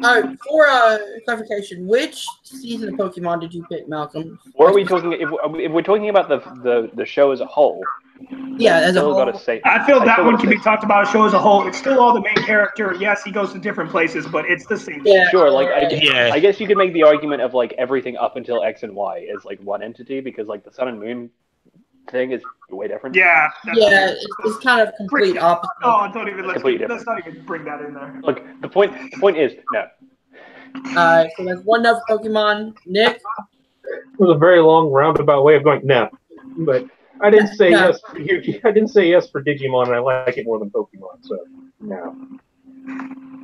All right, for clarification, which season of Pokemon did you pick, Malcolm? Or are we talking? If we're talking about the show as a whole, Yeah, as a still whole. gotta say. I feel that still one gotta can be say- talked about a show as a whole. It's still all the main character. Yes, he goes to different places, but it's the same. Yeah. Sure, like yeah, I guess you could make the argument of like everything up until X and Y is like one entity because like the Sun and Moon thing is way different. Yeah. Yeah, it's kind of complete opposite. Oh, don't even Completely let's not even bring that in there. Look, the point is no. All right, so that's 1-0 for Pokemon. Nick? It was a very long roundabout way of going no, but I didn't say No. yes. I didn't say yes for Digimon, and I like it more than Pokemon. So no.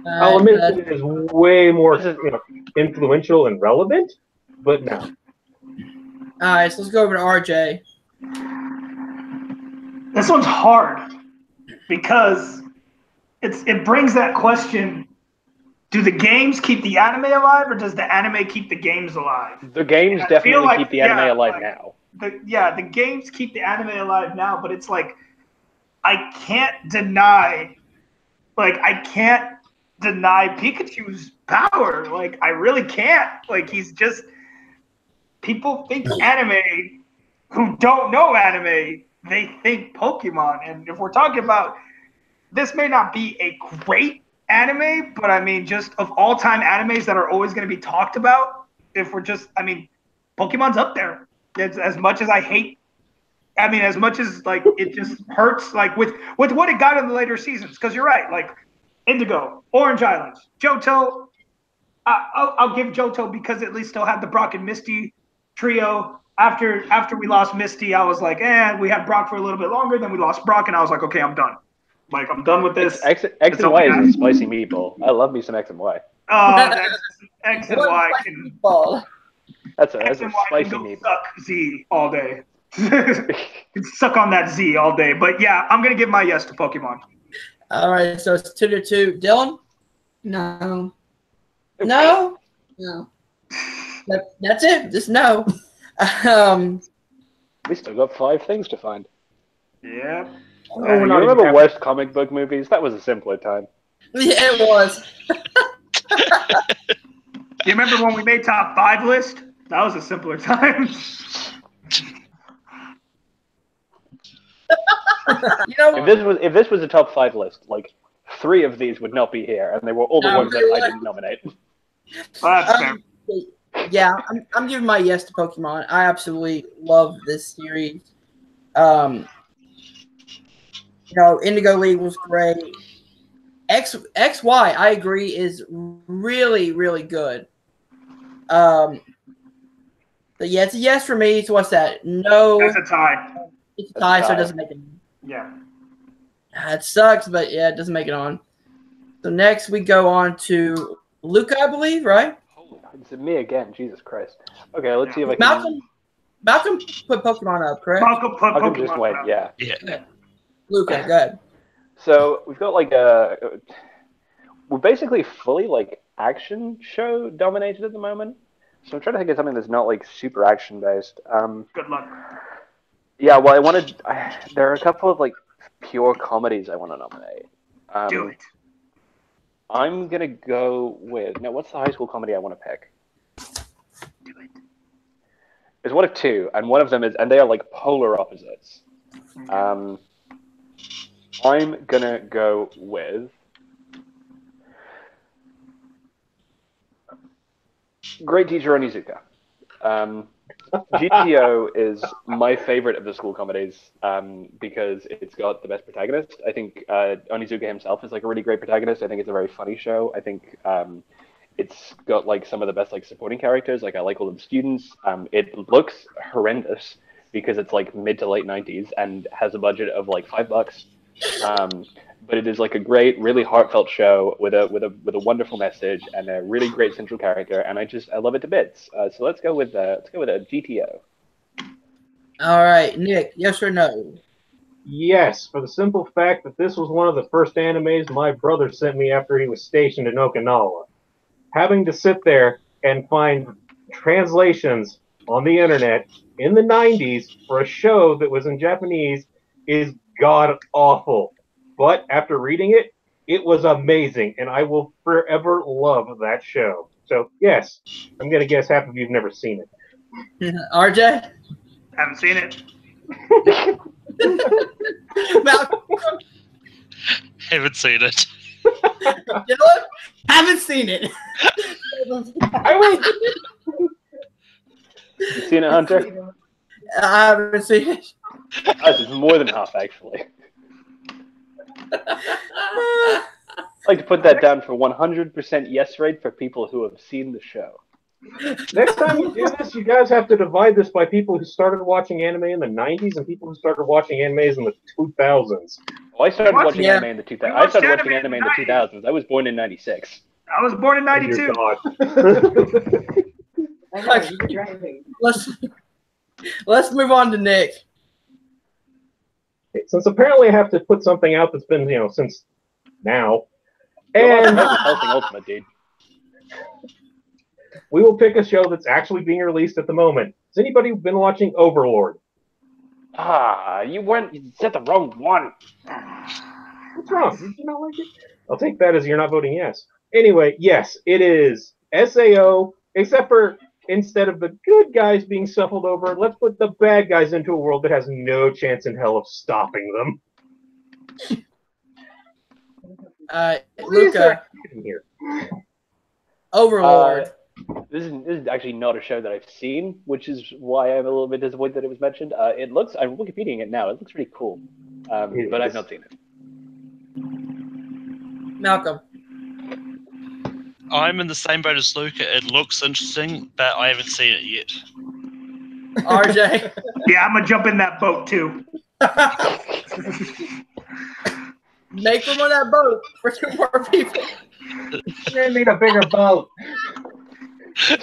I'll All admit right, that it is way more influential and relevant, but no. all right, so let's go over to RJ. This one's hard because it brings that question: do the games keep the anime alive, or does the anime keep the games alive? The games And I feel definitely like- keep the anime yeah, alive like- now. The games keep the anime alive now, but it's like I can't deny Pikachu's power. Like I really can't. Like he's just people think anime who don't know anime, they think Pokemon. And if we're talking about this may not be a great anime, but I mean just of all time animes that are always going to be talked about, if we're just Pokemon's up there. It's, as much as I hate as much as like it just hurts like with what it got in the later seasons, because you're right, like Indigo, Orange Islands, Johto. I'll give Johto because at least still had the Brock and Misty trio. After we lost Misty, I was like, we had Brock for a little bit longer, then we lost Brock, and I was like, okay, I'm done. Like I'm done with this. X and Y is a spicy meatball. I love me some X and Y. X and Y can. Ball. That's a X and Y spicy can go meatball. suck Z all day. Can suck on that Z all day. But yeah, I'm gonna give my yes to Pokemon. All right, so it's 2-2. Dylan? No. No? No. That's it. Just no. We still got 5 things to find. Yeah. Oh, we're You not even remember happy. worst comic book movies? That was a simpler time. Yeah, it was. You remember when we made top 5 list? That was a simpler time. You know, If this was a top 5 list, like 3 of these would not be here, and they were all the No, ones that they I would. didn't nominate. Well, that's fair. Yeah, I'm giving my yes to Pokemon. I absolutely love this series. Indigo League was great. XY, I agree, is really, really good. But yeah, it's a yes for me. So what's that? No. That's a tie. It's a tie, so it doesn't make it. Yeah. It sucks, but yeah, it doesn't make it on. So next we go on to Luca, I believe, right? It's me again. Jesus Christ. Okay, let's see if I can. Malcolm put Pokemon up, correct? Malcolm put Malcolm Pokemon just went, up. yeah. Yeah. Luca, go ahead. So we've got we're basically fully action show dominated at the moment. So I'm trying to think of something that's not super action based. Good luck. Yeah, well, there are a couple of pure comedies I want to nominate. Do it. I'm gonna go with what's the high school comedy I want to pick? Do it. There's one of two, and one of them is, and they are polar opposites. I'm gonna go with Great Teacher Onizuka. GTO is my favorite of the school comedies because it's got the best protagonist. I think Onizuka himself is a really great protagonist. I think it's a very funny show. I think it's got some of the best supporting characters. I like all of the students. It looks horrendous because it's mid to late 90s and has a budget of $5. But it is a great, really heartfelt show with a wonderful message and a really great central character, and I love it to bits. So let's go with a GTO. All right, Nick, yes or no? Yes, for the simple fact that this was one of the first animes my brother sent me after he was stationed in Okinawa. Having to sit there and find translations on the internet in the 90s for a show that was in Japanese is god awful. But after reading it, it was amazing, and I will forever love that show. So, yes, I'm going to guess half of you have never seen it. RJ? Haven't seen it. Malcolm? Haven't seen it. Dylan? Haven't seen it. I win! You seen it, Hunter? I haven't seen it. It's more than half, actually. I'd like to put that down for 100% yes rate for people who have seen the show. Next time you do this, you guys have to divide this by people who started watching anime in the 90s and people who started watching animes in the 2000s. Oh, I started watching Yeah. anime in the 2000s. I started watching anime in the 2000s. I was born in 96. I was born in '92. Dear God. I know, you're driving. Let's move on to Nick. Since apparently I have to put something out that's been, since now. And And Helsing Ultimate, dude. we will pick a show that's actually being released at the moment. Has anybody been watching Overlord? You said the wrong one. What's wrong? Did you not like it? I'll take that as you're not voting yes. Anyway, yes, it is SAO, except for instead of the good guys being shuffled over, let's put the bad guys into a world that has no chance in hell of stopping them. Luca, Here. Overlord. This is actually not a show that I've seen, which is why I'm a little bit disappointed that it was mentioned. I'm Wikipediaing it now. It looks pretty cool, but I've not seen it. Malcolm. I'm in the same boat as Luca. It looks interesting, but I haven't seen it yet. RJ. Yeah, I'm gonna jump in that boat too. Make room on that boat for 2 more people. You need a bigger boat.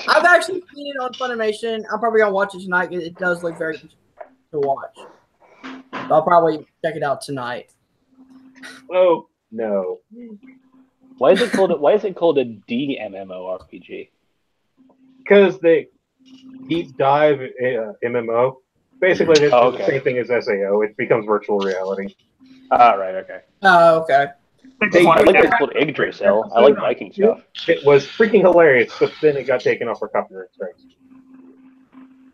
I've actually seen it on Funimation. I'm probably gonna watch it tonight. It does look very interesting to watch. I'll probably check it out tonight. Oh no! Why is it called a DMMORPG? Because they deep dive MMO. Basically, it's Oh, okay. the same thing as SAO. It becomes virtual reality. Ah, right, okay. Oh, okay. They I like that just it's called Yggdrasil. I like Viking stuff. It was freaking hilarious, but then it got taken off for copyright strikes.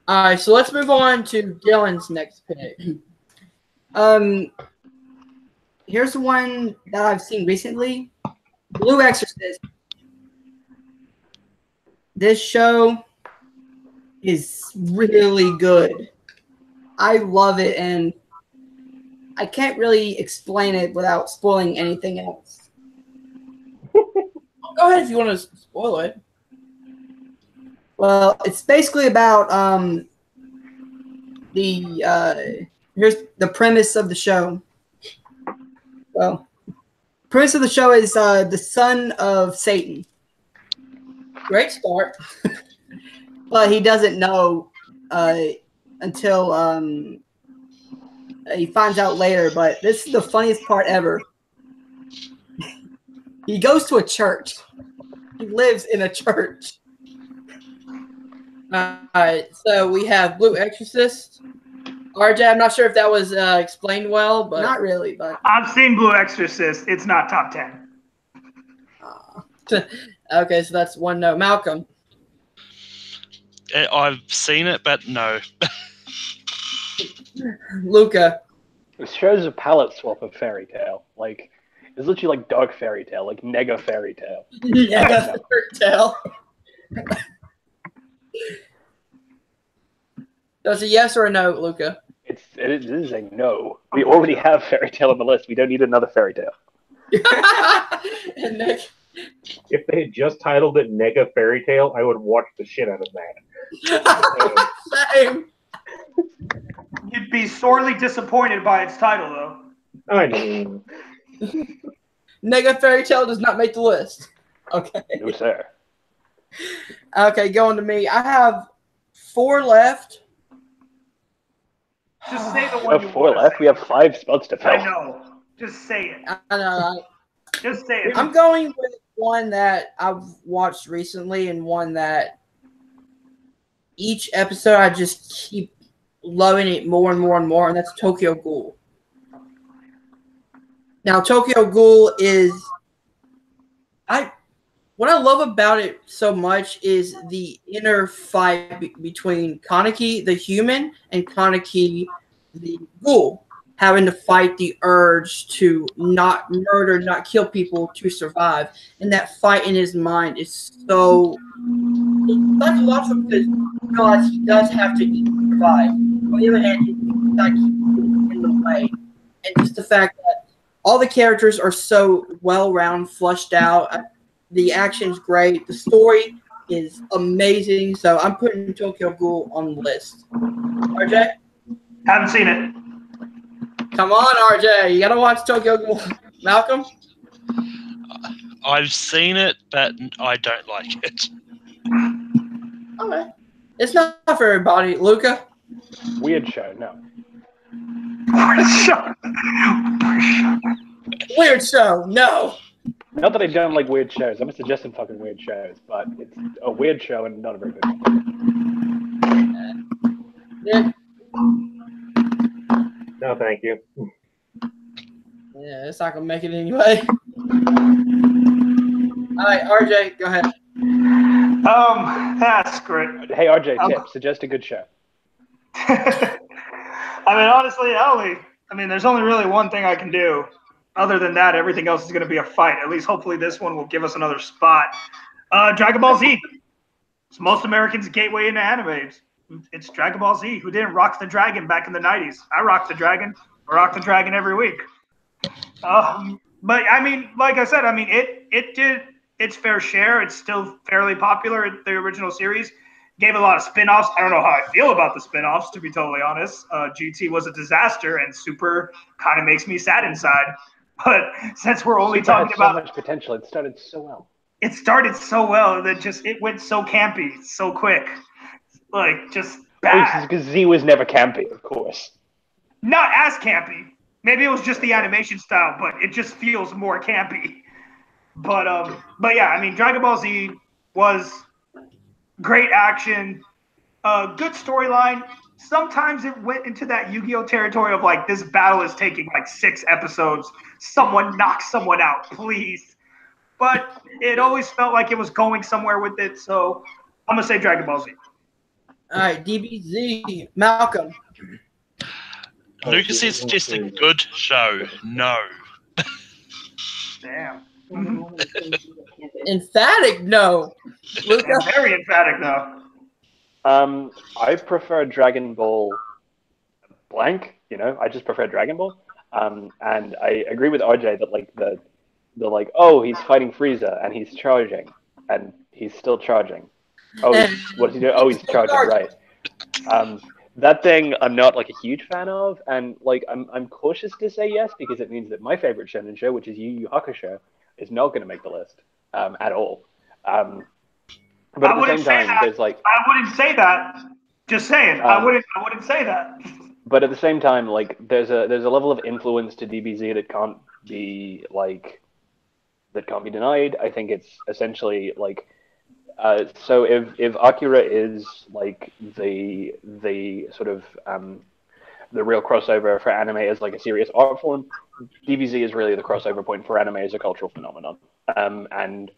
All right, so let's move on to Dylan's next pick. Here's the one that I've seen recently. Blue Exorcist. This show is really good. I love it, and I can't really explain it without spoiling anything else. Go ahead if you want to spoil it. Well, it's basically about here's the premise of the show. Well, premise of the show is the son of Satan. Great start. But he doesn't know until he finds out later. But this is the funniest part ever. He goes to a church. He lives in a church. Alright, so we have Blue Exorcist. RJ, I'm not sure if that was explained well, but Not really, but I've seen Blue Exorcist. It's not top 10. okay, so that's one no. Malcolm. I've seen it, but no. Luca. This show's a palette swap of fairy tale. Like, it's literally like dark fairy tale, like nega fairy tale. Yeah, tell. That's a yes or a no, Luca. It is a no. We already have fairy tale on the list. We don't need another fairy tale. And Nick. If they had just titled it Nega Fairy Tale, I would watch the shit out of that. Same. You'd be sorely disappointed by its title, though. I know. Nega Fairy Tale does not make the list. Okay. No, sir. Okay, going to me. I have 4 left. Just say the We one have you 4 want to left. say. We have 5 spots to fill. I know. Just say it. I know. Just say it. I'm going with one that I've watched recently and one that each episode I just keep loving it more and more and more, and that's Tokyo Ghoul. Now, Tokyo Ghoul is what I love about it so much is the inner fight between Kaneki, the human, and Kaneki, the ghoul, having to fight the urge to not murder, not kill people to survive. And that fight in his mind is so psychological because you realize he does have to eat to survive. On the other hand, he's not keeping in the way. And just the fact that all the characters are so well-rounded, flushed out. The action's great. The story is amazing. So I'm putting Tokyo Ghoul on the list. RJ? Haven't seen it. Come on, RJ. You got to watch Tokyo Ghoul. Malcolm? I've seen it, but I don't like it. Okay. It's not for everybody. Luca? Weird show. No. Weird show. No. Not that I don't like weird shows. I'm just suggesting fucking weird shows, but it's a weird show and not a very good one. Yeah, No, thank you. yeah, it's not going to make it anyway. All right, RJ, go ahead. That's great. Hey, RJ, tip. Suggest a good show. I mean, honestly, there's only really one thing I can do. Other than that, everything else is going to be a fight. At least, hopefully, this one will give us another spot. Dragon Ball Z. It's most Americans' gateway into anime. It's Dragon Ball Z. Who didn't rock the dragon back in the 90s? I rocked the dragon. I rock the dragon every week. But, I mean, like I said, it did its fair share. It's still fairly popular, the original series. Gave a lot of spin-offs. I don't know how I feel about the spin-offs, to be totally honest. GT was a disaster, and Super kind of makes me sad inside. But since we're only Super talking had about so much potential, it started so well. It started so well that it went so campy so quick, like just bad. Because Z was never campy, of course. Not as campy. Maybe it was just the animation style, but it just feels more campy. But yeah, I mean, Dragon Ball Z was great action, good storyline. Sometimes it went into that Yu-Gi-Oh territory of like, this battle is taking like 6 episodes. Someone knock someone out, please. But it always felt like it was going somewhere with it, so I'm going to say Dragon Ball Z. All right, DBZ. Malcolm. Lucas is just a good show. No. Damn. Emphatic no. Luca? Very emphatic though. I prefer Dragon Ball blank. You know, I just prefer Dragon Ball. And I agree with RJ that like the like, oh, he's fighting Frieza and he's charging and he's still charging. Oh, what does he do? Oh, he's charging, right? That thing I'm not like a huge fan of, and like I'm cautious to say yes because it means that my favorite shonen show, which is Yu Yu Hakusho, is not going to make the list at all. But at the same time, there's like I wouldn't say that. Just saying, I wouldn't say that. But at the same time, like there's a level of influence to DBZ that can't be denied. I think it's essentially like. So if Akira is like the sort of the real crossover for anime as like a serious art form, DBZ is really the crossover point for anime as a cultural phenomenon. And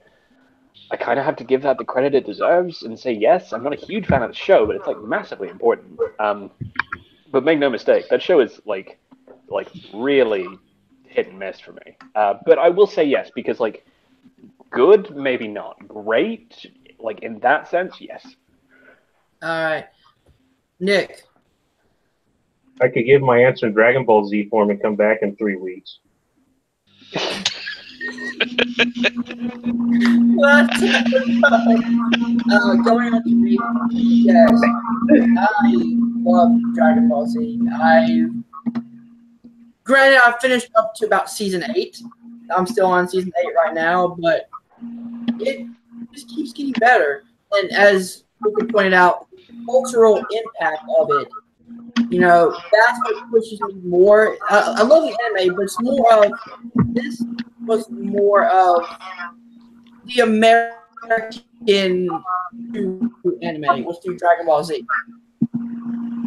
I kind of have to give that the credit it deserves and say yes. I'm not a huge fan of the show, but it's like massively important. But make no mistake, that show is like really hit and miss for me. But I will say yes because like good, maybe not great. Like in that sense, yes. All right, Nick. I could give my answer in Dragon Ball Z form and come back in 3 weeks. Going on to me, yes, I love Dragon Ball Z. Granted, I've finished up to about season 8. I'm still on season 8 right now, but it just keeps getting better. And as Luca pointed out, cultural impact of it, you know, that's what pushes me more. I love the anime, but it's more of this was more of the American anime was through Dragon Ball Z.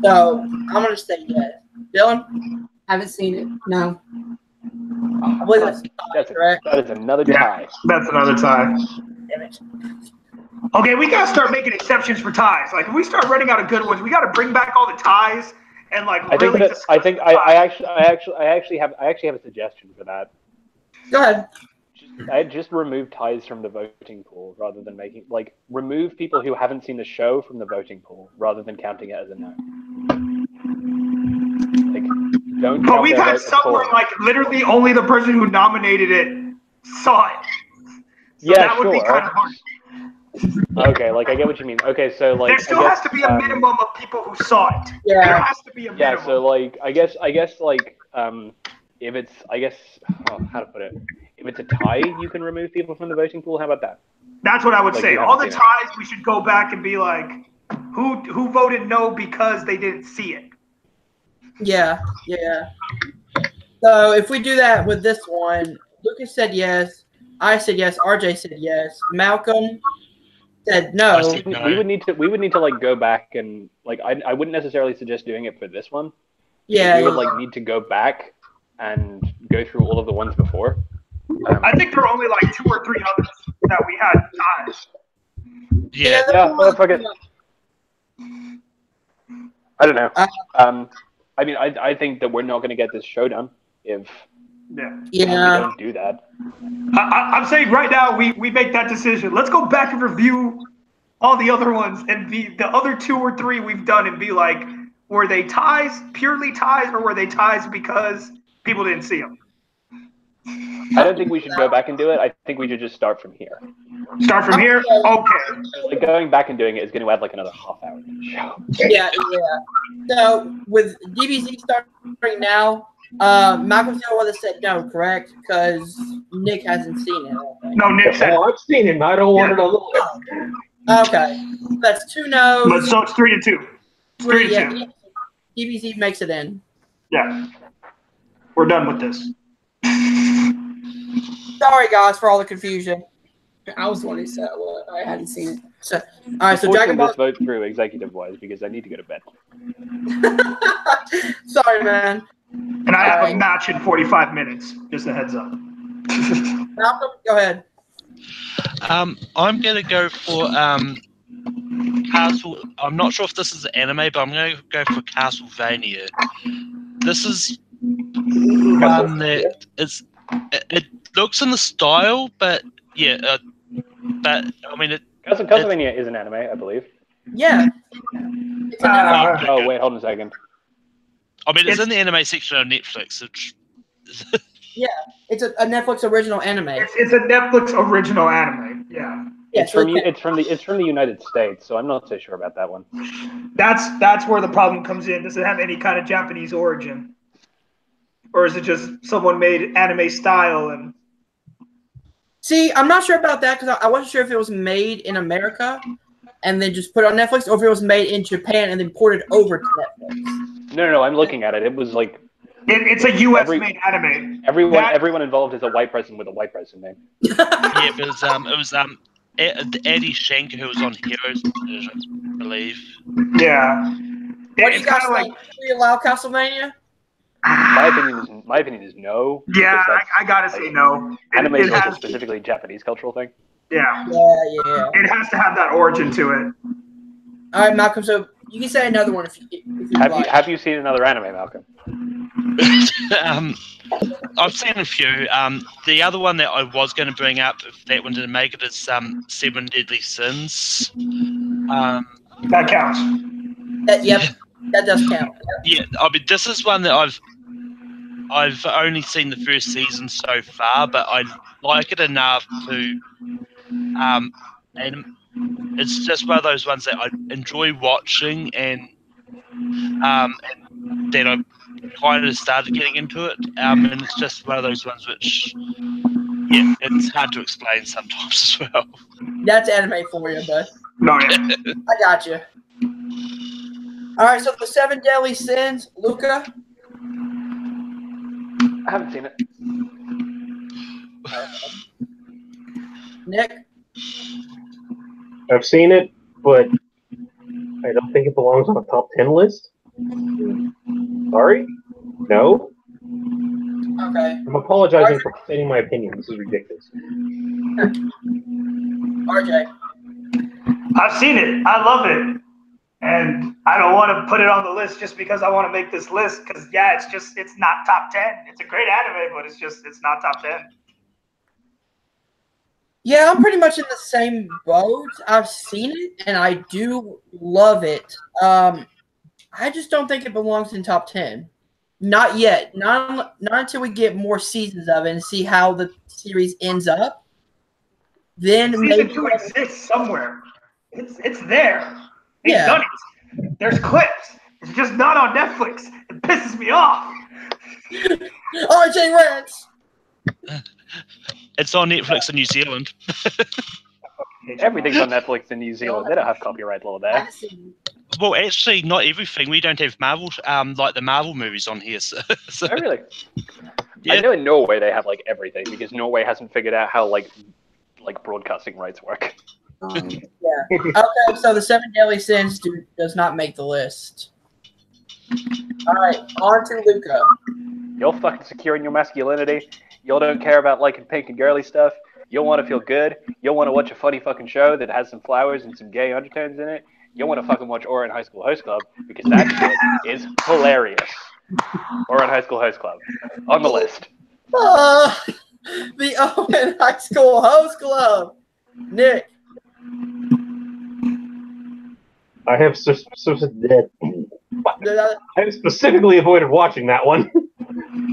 So I'm gonna say yes. Dylan, haven't seen it. No. I believe that's correct. That is another tie. That's another tie. Okay, we gotta start making exceptions for ties. Like if we start running out of good ones, we gotta bring back all the ties and like I actually have a suggestion for that. Go ahead. I just remove ties from the voting pool rather than making like remove people who haven't seen the show from the voting pool rather than counting it as a no. Like don't. But we've had some where like literally only the person who nominated it saw it. So yeah, that would be kind of hard. Okay, like I get what you mean. Okay, so like there still has to be a minimum of people who saw it. Yeah, there has to be a minimum. Yeah, so like I guess like if it's how to put it, if it's a tie, you can remove people from the voting pool. How about that? That's what I would say. All the ties, we should go back and be like, who voted no because they didn't see it. Yeah. So if we do that with this one, Lucas said yes. I said yes. RJ said yes. Malcolm said no. We would need to like go back and like I wouldn't necessarily suggest doing it for this one. Yeah. We would like need to go back and go through all of the ones before. I think there are only like 2 or 3 others that we had ties. Yeah. Fuck it. I don't know. I mean, I think that we're not going to get this show done if we don't do that. I'm saying right now we make that decision. Let's go back and review all the other ones and the other 2 or 3 we've done and be like, were they ties, purely ties, or were they ties because people didn't see them? I don't think we should go back and do it. I think we should just start from here. Start from here? Okay. Like going back and doing it is going to add like another half hour to the show. Yeah. So with DBZ starting now, Malcolm Taylor said no, correct? Because Nick hasn't seen it. No, Nick said. Oh, I've seen it. I don't want it on the list. Okay, that's 2 no's. But so it's 3-2. 3-2. DBZ makes it in. Yeah. We're done with this. Sorry, guys, for all the confusion. I was the one who said I hadn't seen it. So, all right, so Dragon Ball. Let's vote through executive-wise because I need to go to bed. Sorry, man. And I have a match in 45 minutes. Just a heads up. Malcolm, go ahead. I'm gonna go for Castle. I'm not sure if this is an anime, but I'm gonna go for Castlevania. This is one that is. It looks and the style, but yeah, but I mean, Castlevania is an anime, I believe. Yeah. It's a Netflix. Oh wait, hold on a second. I mean, it's in the anime section of Netflix. Yeah, it's a Netflix original anime. It's a Netflix original anime. Yeah. It's from the United States, so I'm not so sure about that one. That's where the problem comes in. Does it have any kind of Japanese origin, or is it just someone made anime style? And See, I'm not sure about that because I wasn't sure if it was made in America and then just put it on Netflix, or if it was made in Japan and then ported over to Netflix. No, I'm looking at it. It was like it's a U.S. made anime. Everyone involved is a white person with a white person name. Yeah, it was Eddie Schenker who was on Heroes, I believe. Yeah. What do you guys think? Do you allow Castlevania? My opinion is no. Yeah, I gotta say no. Anime is also specifically a Japanese cultural thing. Yeah. Yeah. It has to have that origin to it. All right, Malcolm. So you can say another one if you like. Have you seen another anime, Malcolm? I've seen a few. The other one that I was going to bring up, if that one didn't make it, is Seven Deadly Sins. That counts. That does count. Yeah, I mean, this is one that I've only seen the first season so far, but I like it enough to, and it's just one of those ones that I enjoy watching, and then I kind of started getting into it, and it's just one of those ones which, yeah, it's hard to explain sometimes as well. That's anime for you, bud. No, yeah. I got you. All right, so the Seven Deadly Sins, Luca. I haven't seen it. Nick. I've seen it, but I don't think it belongs on a top 10 list. Sorry? No? Okay. I'm apologizing for stating my opinion. This is ridiculous. RJ. I've seen it. I love it. And I don't want to put it on the list just because I want to make this list. Because, yeah, it's not top 10. It's a great anime, but it's not top 10. Yeah, I'm pretty much in the same boat. I've seen it, and I do love it. I just don't think it belongs in top 10. Not yet. Not until we get more seasons of it and see how the series ends up. Then Season 2 exists somewhere. It's there. They've Yeah. done it. There's clips. It's just not on Netflix. It pisses me off. RJ rants. It's on Netflix in New Zealand. Everything's on Netflix in New Zealand. They don't have copyright law there. Well, actually, not everything. We don't have Marvel, like the Marvel movies on here. So Oh, really? Yeah. I know in Norway they have like everything because Norway hasn't figured out how like broadcasting rights work. Yeah. Okay, so the Seven Deadly Sins does not make the list. All right, on to Luca. You're fucking secure in your masculinity. You don't care about liking pink and girly stuff. You want to feel good. You want to watch a funny fucking show that has some flowers and some gay undertones in it. You want to fucking watch Ouran High School Host Club because that shit is hilarious. Ouran High School Host Club on the list. The Ouran High School Host Club. Nick. I have specifically avoided watching that one.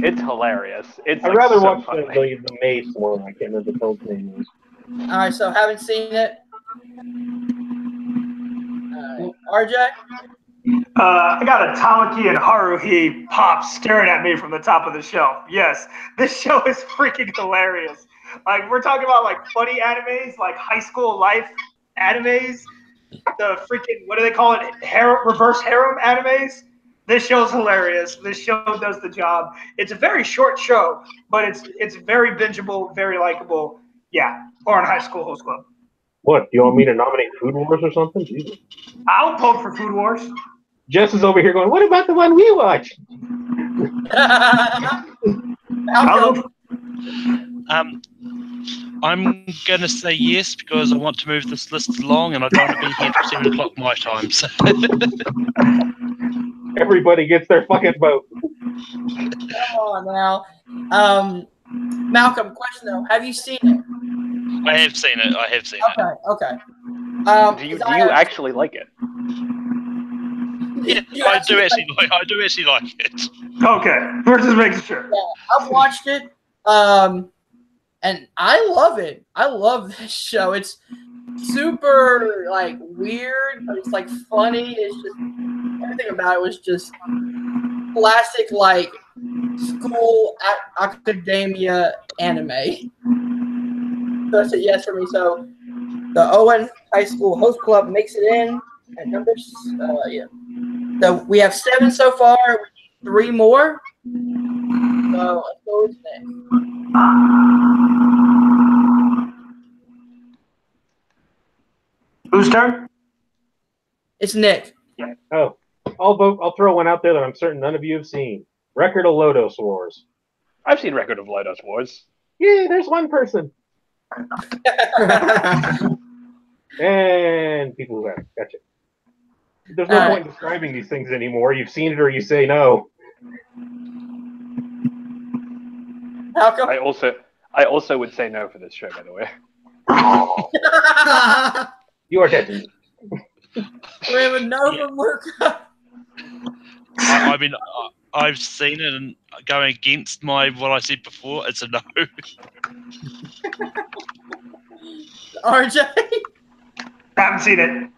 It's hilarious. It's I'd rather watch funny. the Maze one. I can't remember the film's name was. All right, so haven't seen it. RJ? I got a Tamaki and Haruhi pop staring at me from the top of the shelf. Yes, this show is freaking hilarious. Like, we're talking about, like, funny animes, like high school life animes. The freaking, what do they call it? Reverse harem animes. This show's hilarious. This show does the job. It's a very short show, but it's very bingeable, very likable. Yeah, Ouran High School Host Club. What, do you want me to nominate Food Wars or something? Jesus. I'll vote for Food Wars. Jess is over here going, what about the one we watched? I'm gonna say yes because I want to move this list along, and I don't want to be here till 7 o'clock my time. So. Everybody gets their fucking vote. Come on now. Malcolm, question though, have you seen it? I have seen it. I have seen it. Okay. Do you actually like it? Yeah, I do actually like it. Okay, we're just making sure. Yeah, I've watched it, and I love it. I love this show. It's super like weird, but it's like funny. It's just everything about it was just classic like school academia anime. So that's a yes for me. So the Owen High School Host Club makes it in at numbers. Yeah. So we have 7 so far. We need 3 more. So let's go with next. Whose turn? It's Nick. Oh, I'll throw one out there that I'm certain none of you have seen. Record of Lodos Wars. I've seen Record of Lodos Wars. Yeah, there's one person. And people who have. Gotcha. There's no point in describing these things anymore. You've seen it or you say no. How come? I also would say no for this show, by the way. You are dead. We have a no from work. I mean, I've seen it, and going against what I said before, it's a no. RJ Haven't seen it.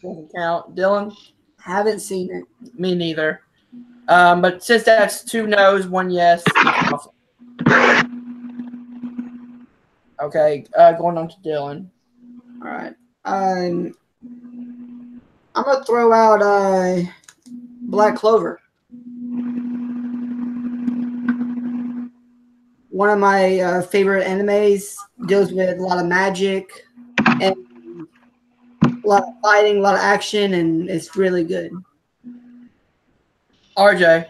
doesn't count. Dylan, Haven't seen it. me neither. But since that's 2 no's, 1 yes. Okay, going on to Dylan. All right. I'm gonna throw out Black Clover. One of my favorite animes. Deals with a lot of magic and a lot of fighting, a lot of action, and it's really good. RJ.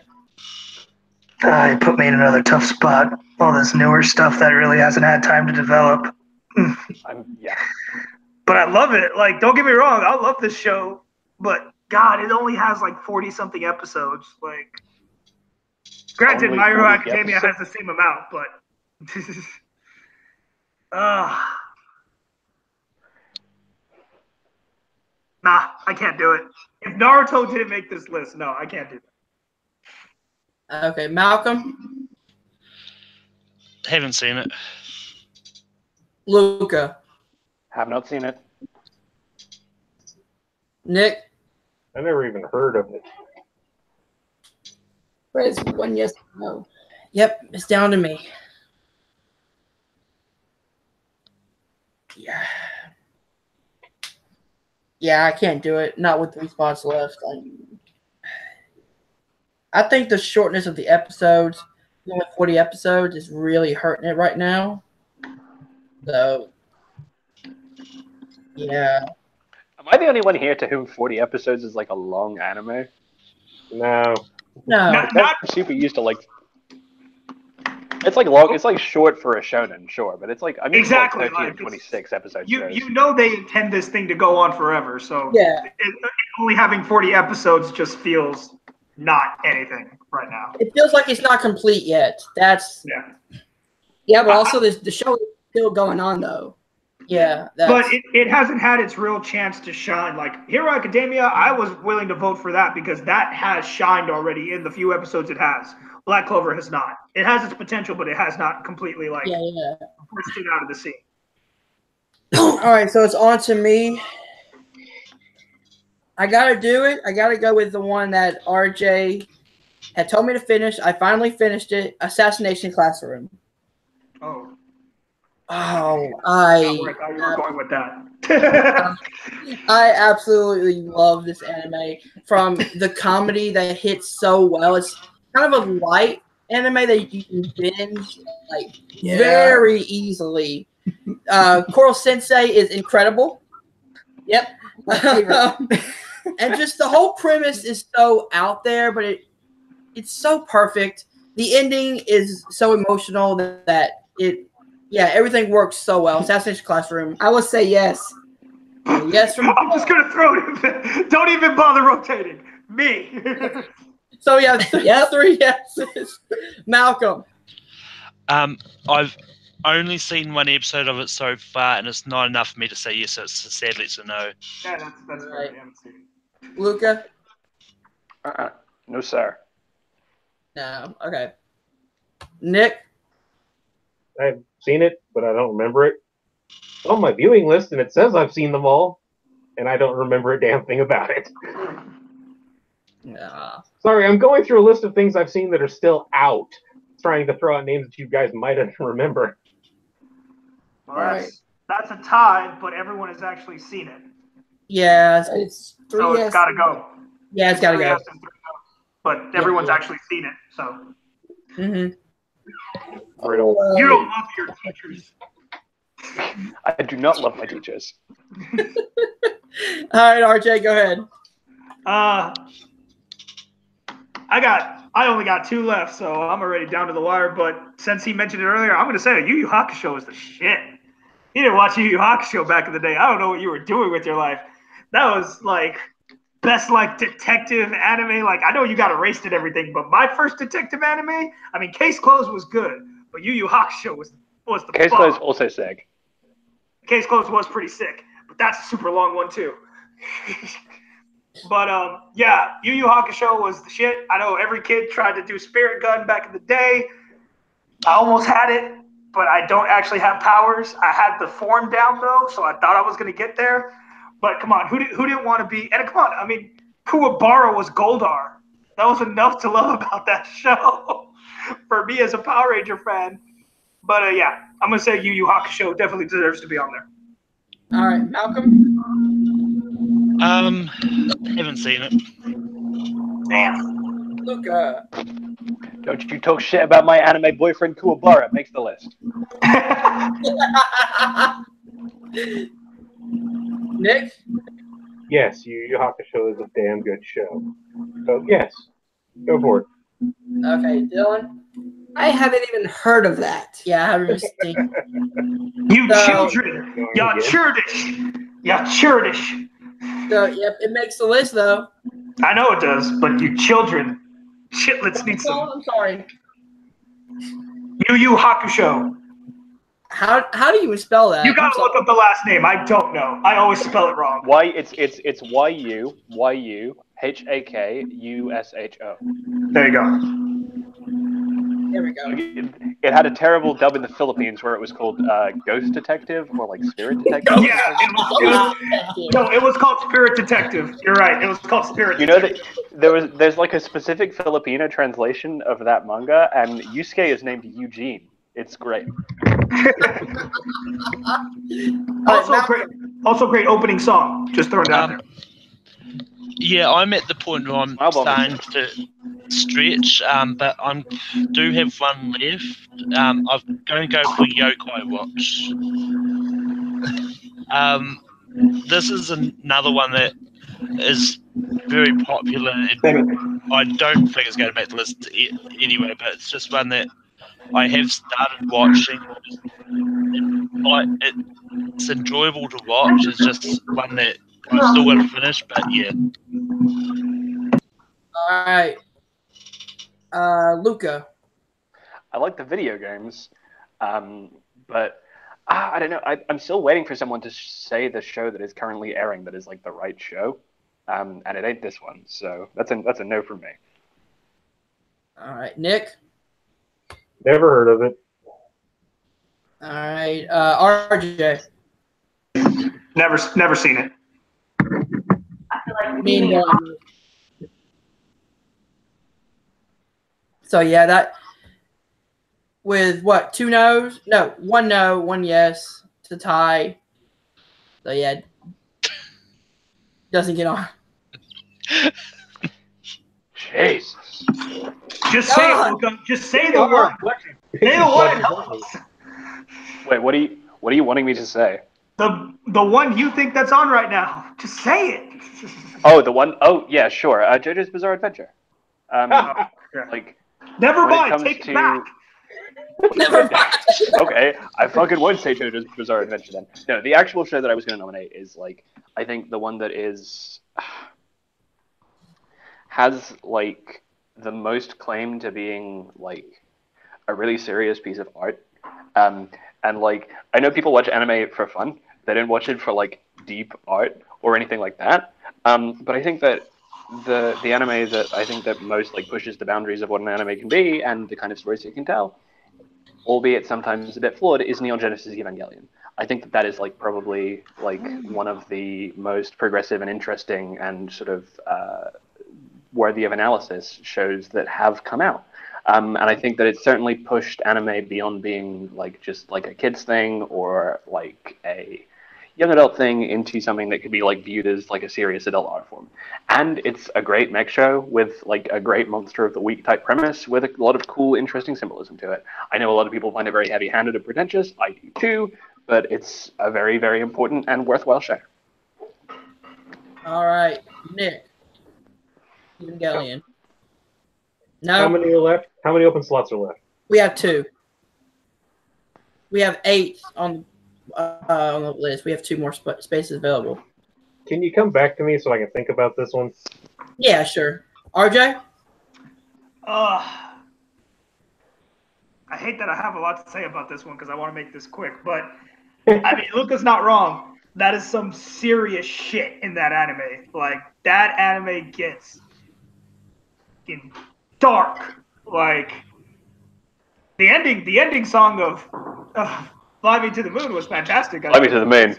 You put me in another tough spot. All this newer stuff that really hasn't had time to develop. Yeah. But I love it. Like, don't get me wrong, I love this show. But God, it only has like 40-something episodes. Like, granted, Only My Hero 40 Academia episodes? has the same amount, but nah, I can't do it. If Naruto didn't make this list, no, I can't do that. Okay, Malcolm. Haven't seen it. Luca. Have not seen it. Nick. I never even heard of it. But it's 1 yes or no. Yep, it's down to me. Yeah, I can't do it. Not with 3 spots left. I think the shortness of the episodes, only 40 episodes, is really hurting it right now. So, yeah. Am I the only one here to whom 40 episodes is like a long anime? No. No. I'm super used to like. It's like long. It's like short for a shonen, sure, but it's like I'm used Exactly, to like 13 like, and 26 episodes. You know they intend this thing to go on forever, so Yeah. only having 40 episodes just feels not anything right now. It feels like it's not complete yet. That's, Yeah. Yeah, but also the show is still going on though. yeah. But it hasn't had its real chance to shine. Like Hero Academia, I was willing to vote for that because that has shined already in the few episodes it has. Black Clover has not. It has its potential, but it has not completely like pushed it out of the scene. All right, so it's on to me. I gotta do it. I gotta go with the one that RJ had told me to finish. I finally finished it. Assassination Classroom. Oh, Oh, I thought you were going with that. I absolutely love this anime. From the comedy that hits so well, it's kind of a light anime that you can binge like very easily. Coral Sensei is incredible. Yep. And just the whole premise is so out there, but it's so perfect. The ending is so emotional that everything works so well. Assassination Classroom. I will say yes. Yes from I'm just gonna throw it. Don't even bother rotating. Me. So yeah, 3 yeses. Malcolm. I've only seen one episode of it so far, and it's not enough for me to say yes. So sadly, it's a no. Yeah, that's fair. Right. I haven't seen it. Luca? No, sir. No. Okay. Nick? I've seen it, but I don't remember it. It's on my viewing list, and it says I've seen them all, and I don't remember a damn thing about it. Nah. Sorry, I'm going through a list of things I've seen that are still out, trying to throw out names that you guys might remember. Well, Alright. that's a tie, but everyone has actually seen it. Yeah, it's 3 So yes. it's got to go. Yeah, it's got to Three go. yes and 3 no. But everyone's actually seen it, so. Mm-hmm. Brutal. You don't love your teachers. I do not love my teachers. All right, RJ, go ahead. I only got 2 left, so I'm already down to the wire. But since he mentioned it earlier, I'm going to say Yu Yu Hakusho is the shit. You didn't watch Yu Yu Hakusho back in the day. I don't know what you were doing with your life. That was like best like detective anime. Like I know you got erased and everything, but my first detective anime, I mean, Case Closed was good, but Yu Yu Hakusho was the Case bomb. Closed also sick. Case Closed was pretty sick, but that's a super long one too. But yeah, Yu Yu Hakusho was the shit. I know every kid tried to do Spirit Gun back in the day. I almost had it, but I don't actually have powers. I had the form down though, so I thought I was gonna get there. But come on, who didn't want to be? And come on, I mean, Kuwabara was Goldar. That was enough to love about that show for me as a Power Ranger fan. But yeah, I'm gonna say Yu Yu Hakusho definitely deserves to be on there. All right, Malcolm. Haven't seen it. Damn. Luca. Don't you talk shit about my anime boyfriend Kuwabara. It makes the list. Nick. Yes, Yu Yu Hakusho is a damn good show. So yes, go for it. Okay, Dylan. I haven't even heard of that. Yeah, I haven't seen. You So- children, y'all churdish. Y'all churdish. So, yep, it makes the list though. I know it does, but you children, shitlets need some. I'm sorry. Yu Yu Hakusho. How do you even spell that? You gotta look up the last name. I don't know. I always spell it wrong. It's YUHAKUSHO. There you go. There we go. It had a terrible dub in the Philippines where it was called Ghost Detective or like Spirit Detective. Yeah, it was called Spirit Detective. You're right. It was called Spirit You know Detective. that there's like a specific Filipino translation of that manga, and Yusuke is named Eugene. It's great. Also great opening song. Just throwing it out there. Yeah, I'm at the point where I'm starting to stretch, but I do have one left. I'm going to go for Yokai Watch. This is another one that is very popular. I don't think it's going to make the list anyway, but it's just one that I have started watching. It's enjoyable to watch. It's just one that I've still got to finish, but yeah. All right. Luca. I like the video games, but I don't know. I'm still waiting for someone to say the show that is currently airing that is like the right show, and it ain't this one. So that's a no from me. All right, Nick. Never heard of it. All right, RJ. Never seen it. I feel like Me and Dylan. So yeah, that with what, 2 no's? No, 1 no, 1 yes to tie. So yeah, doesn't get on. Jesus. Just say it, Luca. Just say the word. Say the one and help us. Wait, what are you wanting me to say? The one you think that's on right now. Just say it. Oh, the one oh yeah, sure. JoJo's Bizarre Adventure. Like Never when it mind. comes Take to- it back. Never mind. Okay, I fucking won't say JoJo's Bizarre Adventure then. No, the actual show that I was going to nominate is like I think the one that is has like the most claim to being like a really serious piece of art. And like, I know people watch anime for fun. They don't watch it for like deep art or anything like that. But I think that the anime that I think that most like pushes the boundaries of what an anime can be and the kind of stories it can tell, albeit sometimes a bit flawed, is Neon Genesis Evangelion. I think that that is like probably like one of the most progressive and interesting and sort of worthy of analysis shows that have come out. And I think that it's certainly pushed anime beyond being like just like a kids thing or like a young adult thing into something that could be like viewed as like a serious adult art form. And it's a great mech show with like a great monster of the week type premise with a lot of cool, interesting symbolism to it. I know a lot of people find it very heavy-handed and pretentious. I do too, but it's a very, very important and worthwhile show. All right, Nick. Evangelion. How No, many are left? How many open slots are left? we have 2. We have 8 on the list. We have 2 more spaces available. Can you come back to me so I can think about this one? Yeah, sure. RJ? I hate that I have a lot to say about this one because I want to make this quick, but I mean, Luca's not wrong. That is some serious shit in that anime. Like, that anime gets fucking dark. Like, the ending song of Fly Me to the Moon was fantastic. Fly Me to the Moon.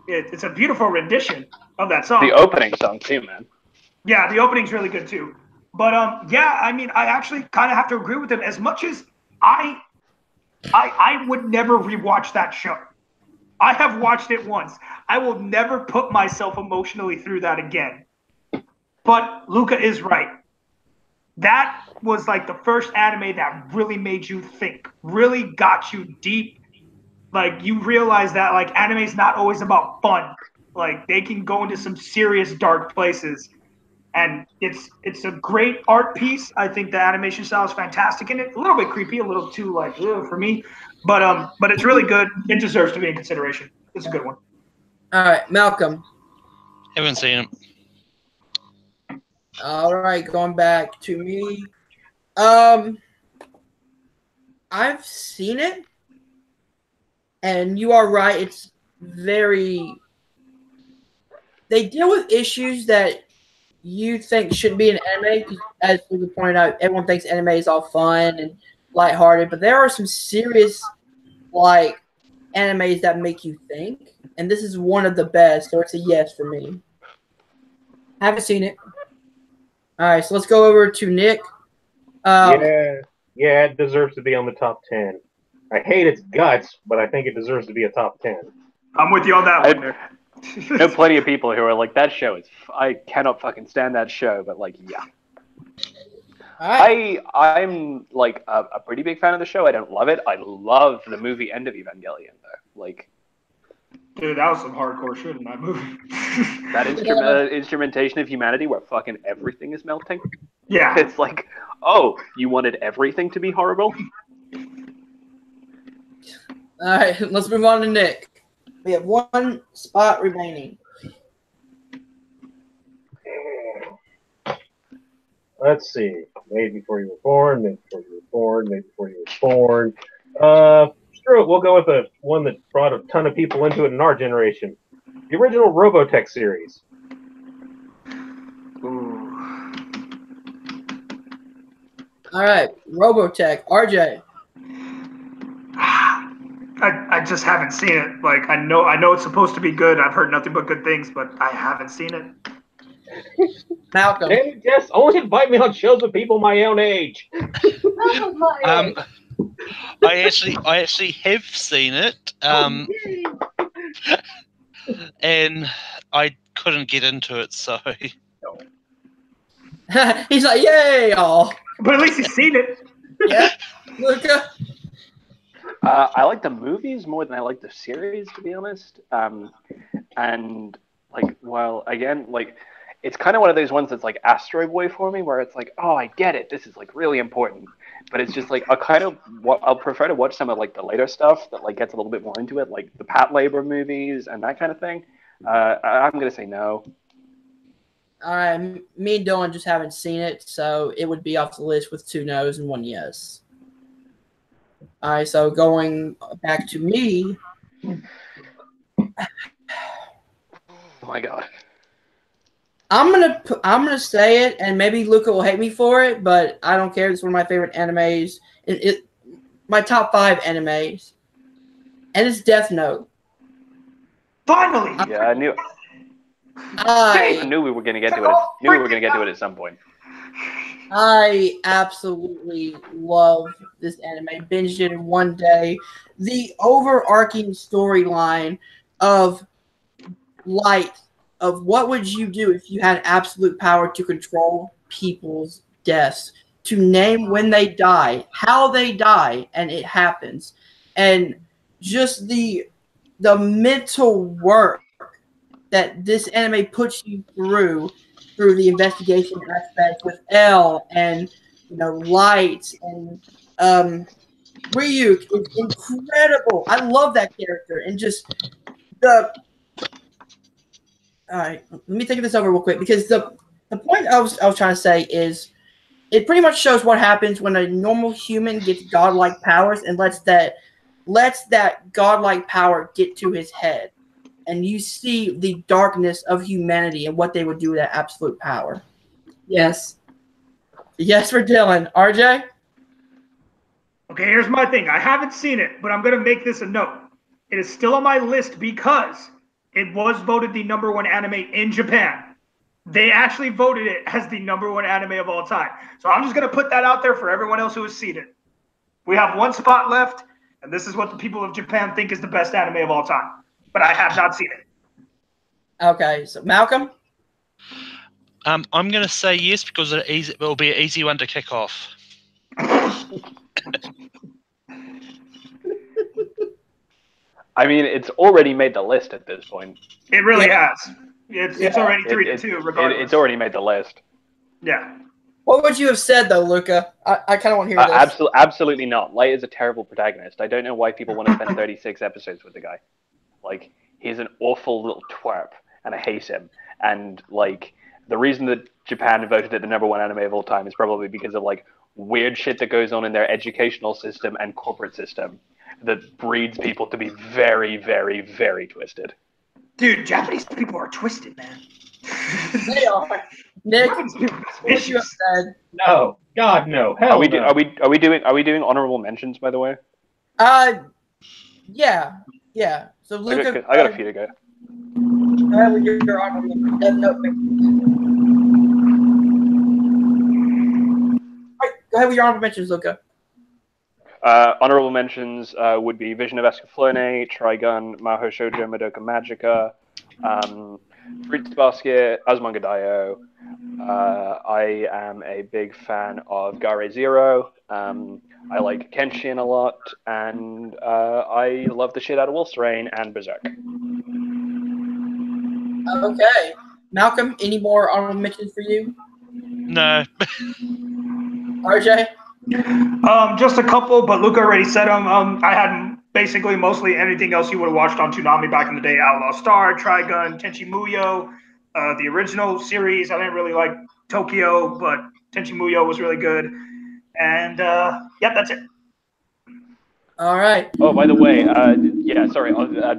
It's a beautiful rendition of that song. The opening song too, man. Yeah, the opening's really good too. But yeah, I mean, I actually kind of have to agree with him. As much as I would never rewatch that show. I have watched it once. I will never put myself emotionally through that again. But Luca is right. That was like the first anime that really made you think, really got you deep. Like, you realize that like anime is not always about fun. Like, they can go into some serious dark places. And it's a great art piece. I think the animation style is fantastic in it. A little bit creepy, a little too like for me, but it's really good. It deserves to be in consideration. It's a good one. All right, Malcolm. Haven't seen him. All right, going back to me. I've seen it, and you are right. It's very. They deal with issues that you think shouldn't be an anime. As we pointed out, everyone thinks anime is all fun and lighthearted, but there are some serious like animes that make you think, and this is one of the best. So it's a yes for me. Haven't seen it. All right, so let's go over to Nick. Yeah, it deserves to be on the top 10. I hate its guts, but I think it deserves to be a top 10. I'm with you on that one. I know plenty of people who are like, that show is. I cannot fucking stand that show, but like, yeah. All right. I'm like a pretty big fan of the show. I don't love it. I love the movie End of Evangelion though. Like, Dude, that was some hardcore shit in that movie. that instrumentation of humanity where fucking everything is melting. Yeah. It's like, oh, you wanted everything to be horrible? All right, let's move on to Nick. We have 1 spot remaining. Let's see. Made Before You Were Born, Made Before You Were Born, Made Before You Were Born. Screw it. We'll go with the one that brought a ton of people into it in our generation. The original Robotech series. Ooh. All right, Robotech. RJ. I just haven't seen it. Like, I know it's supposed to be good. I've heard nothing but good things, but I haven't seen it. Malcolm. And just only invite me on shows with people my own age. I actually have seen it, and I couldn't get into it, so. He's like, yay, y'all. But at least he's seen it. Yeah, Luca. I like the movies more than I like the series, to be honest. And like, well, again, like, it's kind of one of those ones that's like Astro Boy for me, where it's like, oh, I get it, this is like really important, but it's just like I'll prefer to watch some of like the later stuff that like gets a little bit more into it, like the Pat Labor movies and that kind of thing. I'm gonna say no. All right, me and Dylan just haven't seen it, so it would be off the list with 2 no's and 1 yes. All right, so going back to me. Oh my god. I'm gonna say it, and maybe Luca will hate me for it, but I don't care. It's one of my favorite animes. My top 5 animes, and it's Death Note. Finally. Yeah, I knew we were gonna get to it. Knew we were gonna get to it at some point. I absolutely love this anime. Binged it in one day. The overarching storyline of Light, of what would you do if you had absolute power to control people's deaths, to name when they die, how they die, and it happens, and just the mental work that this anime puts you through the investigation aspect with L and Light and Ryuk is incredible. I love that character, and just the. All right, let me think of this over real quick, because the point I was trying to say is it pretty much shows what happens when a normal human gets godlike powers and lets that godlike power get to his head, and you see the darkness of humanity and what they would do with that absolute power. Yes for Dylan. RJ? Okay, here's my thing. I haven't seen it, but I'm going to make this a note. It is still on my list because it was voted the #1 anime in Japan. They actually voted it as the #1 anime of all time. So I'm just going to put that out there for everyone else who has seen it. We have one spot left, and this is what the people of Japan think is the best anime of all time. But I have not seen it. Okay, so Malcolm? I'm going to say yes because it will be an easy one to kick off. I mean, it's already made the list at this point. It really has. It's already 3-2, regardless. It's already made the list. Yeah. What would you have said, though, Luca? I kind of want to hear this. Absolutely not. Light is a terrible protagonist. I don't know why people want to spend 36 episodes with the guy. Like, he's an awful little twerp, and I hate him. And, like, the reason that Japan voted it the #1 anime of all time is probably because of, like, weird shit that goes on in their educational system and corporate system that breeds people to be very, very, very twisted. Dude, Japanese people are twisted, man. They are. Nick, what would you have said? No, God, no. Hell no. Are we doing honorable mentions, by the way? Yeah. So Luca, I got a few to go. Go ahead with your honorable mentions. Go ahead with your honorable mentions, Luca. Honorable mentions would be Vision of Escaflowne, Trigun, Maho Shoujo Madoka Magica, Fruits Basket, Asmongodaio. I am a big fan of Gare Zero. I like Kenshin a lot, and I love the shit out of Wolf's Rain and Berserk. Okay. Malcolm, any more honorable mentions for you? No. RJ? Just a couple, but Luca already said them. I had basically mostly anything else you would have watched on Toonami back in the day. Outlaw Star, Trigun, Tenchi Muyo, the original series. I didn't really like Tokyo, but Tenchi Muyo was really good. And that's it. All right. Oh, by the way, sorry,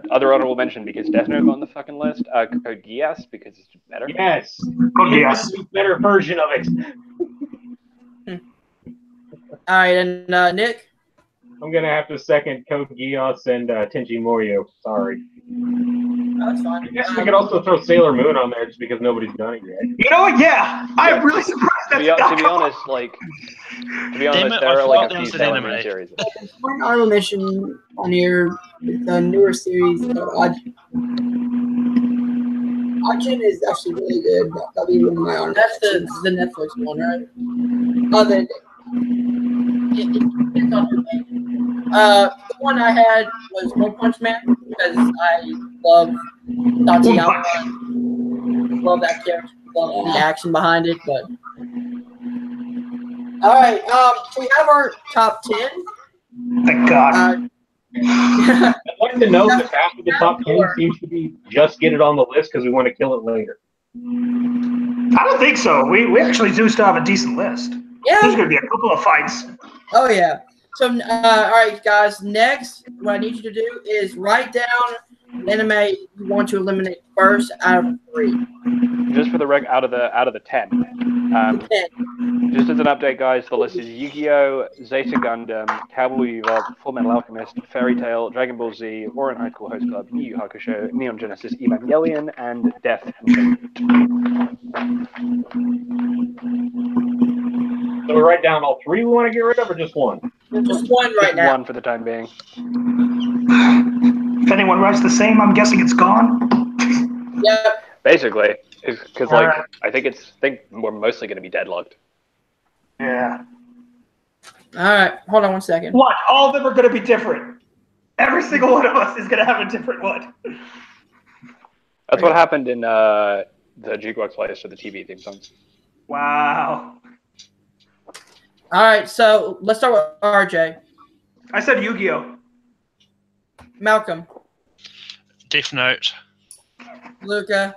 other honorable mention, because Death Note got on the fucking list. Code Geass, because it's better. Yes. Code Geass. Better version of it. All right, and Nick? I'm going to have to second Code Geass and Tenchi Muyo. Sorry. That's fine. I guess we could also throw Sailor Moon on there just because nobody's done it yet. You know what? Yeah. I'm really surprised that To be honest, there are like a few Sailor Moon series. One honorable mention on here, the newer series called Ajin is actually really good. That'll be one of my honorable. That's the Netflix one, right? The one I had was One Punch Man because I love Tatiana. Love that character. Love the action behind it. But all right, so we have our top 10. Thank God. I'd like to know that half of the top 10 seems to be just get it on the list because we want to kill it later. I don't think so. We actually do still have a decent list. Yeah. There's going to be a couple of fights. Oh, yeah. So, all right, guys. Next, what I need you to do is write down the anime you want to eliminate first out of 3. Just for the out of the 10. Just as an update, guys, the list is Yu-Gi-Oh!, Zeta Gundam, Cowboy Bebop, Full Metal Alchemist, Fairy Tail, Dragon Ball Z, Ouran High School Host Club, Yu Yu Hakusho, Neon Genesis Evangelion, and Death Note. So we write down all 3 we want to get rid of, or just one? Just one right Just now. one for the time being. If anyone writes the same, I'm guessing it's gone. Yep. Basically, because like Alright. I think we're mostly going to be deadlocked. Yeah. All right. Hold on one second. What? All of them are going to be different. Every single one of us is going to have a different one. That's what happened in the Jukebox playlist for the TV theme songs. Wow. All right. So let's start with RJ. I said Yu-Gi-Oh! Malcolm. Death Note. Luca.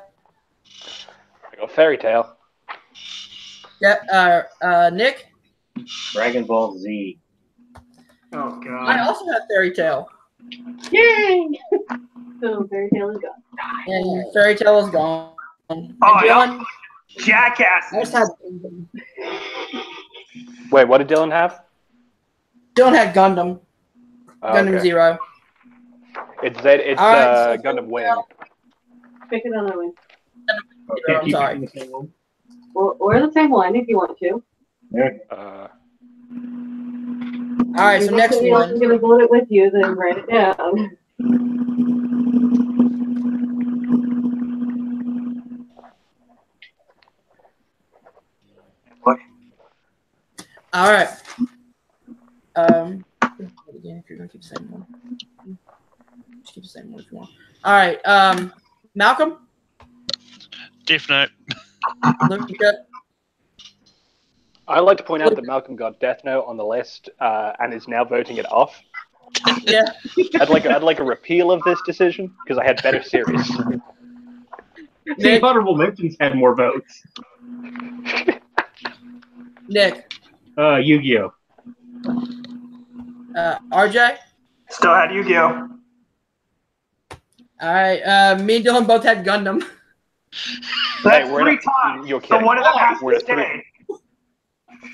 I got Fairy Tail. Yeah. Nick. Dragon Ball Z. Oh, God. I also have Fairy Tail. Yay! So Fairy Tail is gone. And Fairy Tail is gone. And Oh, Dylan, Jackass. I just had Wait, what did Dylan have? Dylan had Gundam. Oh, Gundam okay. 0. It's All right, so Gundam Wing. Pick another one. I'm Keep sorry. using the same one. Or the same one if you want to. All right, so next If one. you're going to bullet it with you, then write it down. All right. Again, if you're gonna keep the same one, just keep the same one if you want. All right. Malcolm. Death Note. Luca. I'd like to point out that Malcolm got Death Note on the list and is now voting it off. Yeah. I'd like a repeal of this decision because I had better series. The honorable mentions had more votes. Nick. Yu-Gi-Oh! RJ. Still had Yu-Gi-Oh! All right. Me and Dylan both had Gundam. That's we're 3 not- times. you're So kidding. one of them has We're to at 3.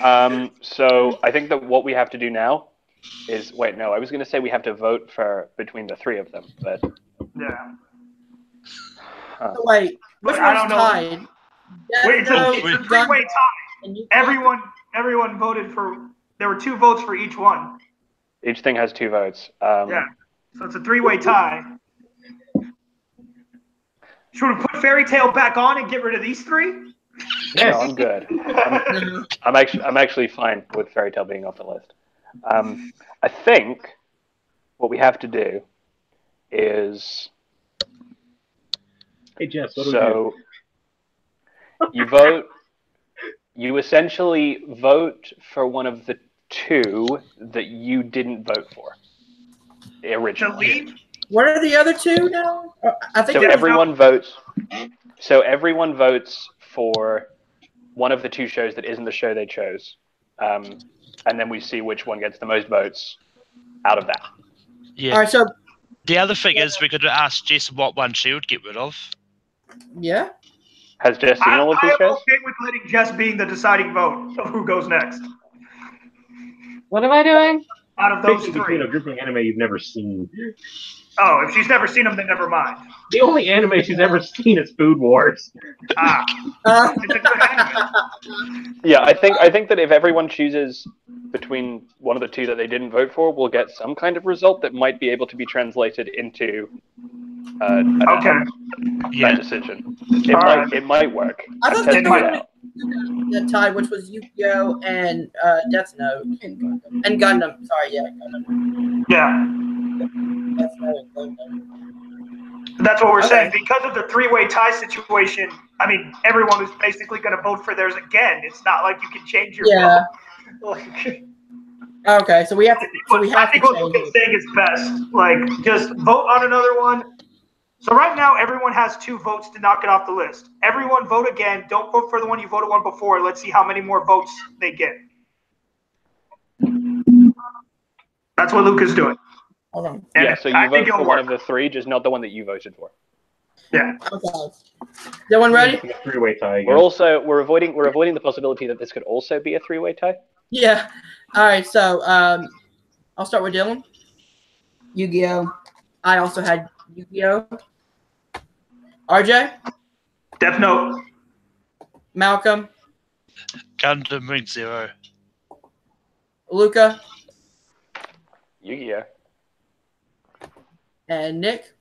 stay. So I think that what we have to do now is I was going to say we have to vote for between the 3 of them, but Yeah. So wait, which I one's don't know. tied? Wait, it's Death a Note, three-way Gundam, tie. and you- Everyone voted for. There were 2 votes for each one. each thing has 2 votes. Yeah. So it's a 3-way tie. Should we put Fairy Tail back on and get rid of these 3? No, I'm good. I'm actually fine with Fairy Tail being off the list. I think what we have to do is Hey, Jess, what do we do? you vote. You essentially vote for one of the 2 that you didn't vote for originally. Delete. What are the other 2 now? I think So it was- everyone votes. So everyone votes for one of the 2 shows that isn't the show they chose, and then we see which one gets the most votes out of that. Yeah. All right. So The other thing is we could ask Jess what one she would get rid of. yeah. Has Jess seen all of these I'm shows? okay with letting Jess being the deciding vote of who goes next. What am I doing? Out of those Picking between 3. a group of anime you've never seen. Oh, if she's never seen them, then never mind. The only anime she's ever seen is Food Wars. Ah, it's a good anime. Yeah, I think that if everyone chooses between one of the 2 that they didn't vote for, we'll get some kind of result that might be able to be translated into Okay. that decision. Alright. It might work. I I'm thought testing they it were out. the tie, which was Yu-Gi-Oh! And Death Note and Gundam. Sorry, yeah, Gundam. Yeah. Death Note and Gundam. That's what we're Okay. saying. Because of the 3-way tie situation, I mean, everyone is basically going to vote for theirs again. It's not like you can change your Yeah. vote. Like, Okay, so we have to. So we I have to think what change Luca's it. saying is best. Like, just vote on another one. So right now, everyone has 2 votes to knock it off the list. Everyone vote again. Don't vote for the one you voted on before. Let's see how many more votes they get. That's what Luca's doing. Hold on. And Yeah, so I you think vote for it'll one work. of the three, just not the one that you voted for. Yeah. Okay. Everyone ready? It's a three-way tie again. We're avoiding the possibility that this could also be a three-way tie. Yeah. All right. So I'll start with Dylan. Yu-Gi-Oh. I also had Yu-Gi-Oh. RJ. Death Note. Malcolm. Gundam Wing Zero. Luca. Yu-Gi-Oh. And Nick.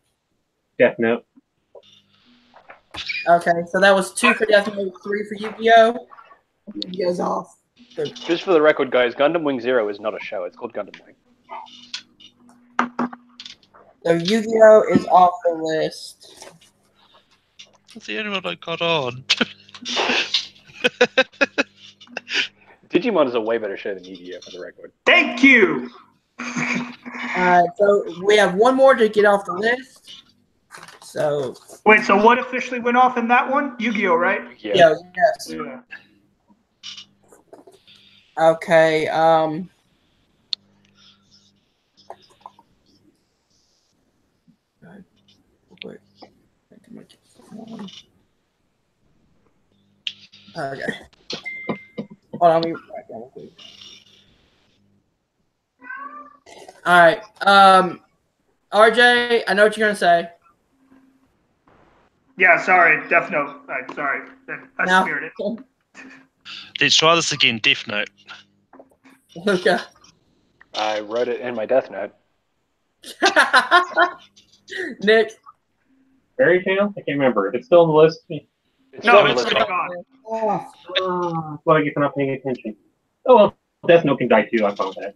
Death Note. Okay, so that was 2 for Death Note, 3 for Yu-Gi-Oh. Yu-Gi-Oh's off. Just for the record, guys, Gundam Wing Zero is not a show. It's called Gundam Wing. So Yu-Gi-Oh is off the list. That's the only one I got on. Digimon is a way better show than Yu-Gi-Oh, for the record. Thank you. Alright, so we have one more to get off the list. So Wait, so what officially went off in that one? Yu-Gi-Oh, right? yeah, yes. Yeah. Okay, okay. Hold on, let me write down real quick. Alright, RJ, I know what you're gonna say. Yeah, sorry, Death Note. Sorry, I Now, smeared it. Let's try this again, Death Note. Luca. I wrote it in my Death Note. Nick. Fairy Tail? I can't remember. If it's still on the list, It's No, on the it's list. already gone. well, I guess I'm not paying attention. Oh well, Death Note can die too. I found that.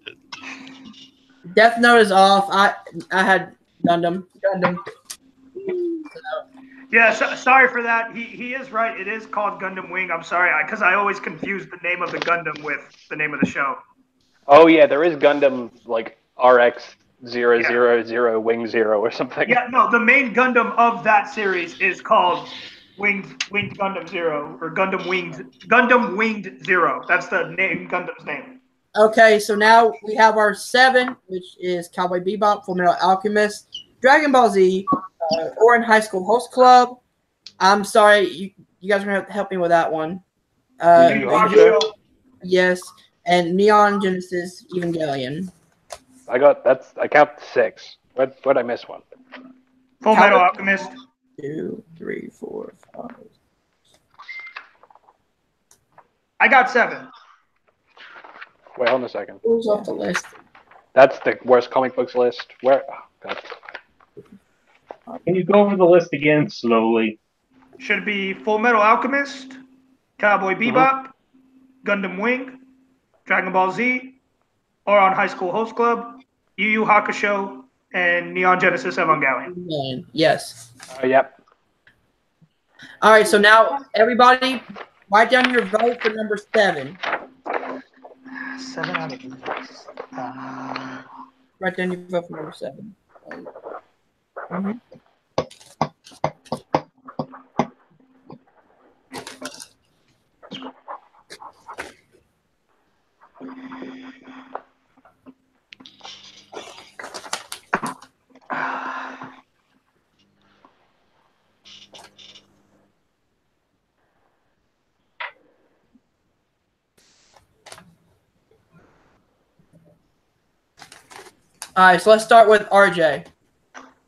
Death Note is off. I had Gundam. Yeah, sorry for that. He is right. It is called Gundam Wing. I'm sorry, because I always confuse the name of the Gundam with the name of the show. Oh yeah, there is Gundam like RX-000 Wing Zero or something. Yeah, no, the main Gundam of that series is called Winged Gundam Zero or Gundam Winged Zero. That's the name, Gundam's name. Okay, so now we have our 7, which is Cowboy Bebop, Fullmetal Alchemist, Dragon Ball Z, Orin High School Host Club. I'm sorry, you guys are gonna have to help me with that one. Yes, and Neon Genesis Evangelion. I count 6. Where'd I miss one? Full Metal Alchemist. 2, 3, 4, 5. I got 7. Wait, hold on a second. Who's off the list? That's the worst comic books list. Where? Oh, God. Can you go over the list again slowly? Should be Full Metal Alchemist, Cowboy Bebop, Gundam Wing, Dragon Ball Z, Oron High School Host Club, Yu Yu Hakusho, and Neon Genesis Evangelion. Yes. Yep. All right, so now everybody write down your vote for number 7. 7 out of 8. Write down your vote for number 7. Mm-hmm. All right, so let's start with RJ.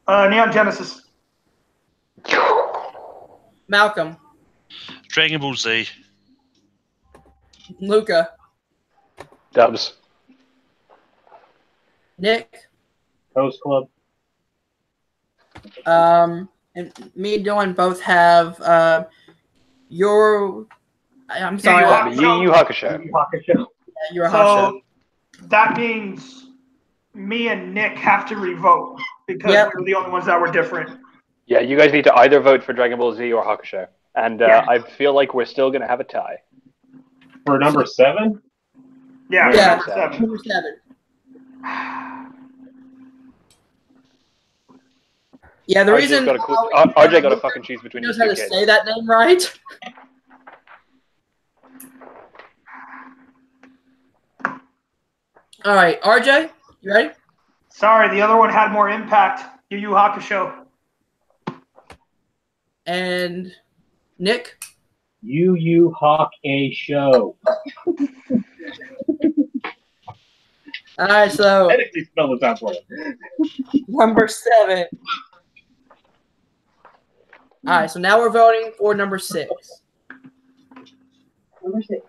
Neon Genesis. Malcolm. Dragon Ball Z. Luca. Dubs. Nick. Host Club. And me and Dylan both have I'm sorry. Yu Yu Hakusho. Your So that means me and Nick have to revote because we were the only ones that were different. Yeah, you guys need to either vote for Dragon Ball Z or Hakusho. And I feel like we're still going to have a tie. For number 7? Yeah, Yeah. number 7. Number 7. Yeah, the reason RJ got to fucking choose between knows these how two to kids. say that name right. All right, RJ, you ready? Sorry, the other one had more impact. Yu Yu Hakusho. And Nick? Yu Yu Hawk a Show. All right, so Technically spell the top one. number 7. All right, so now we're voting for number 6. Number 6.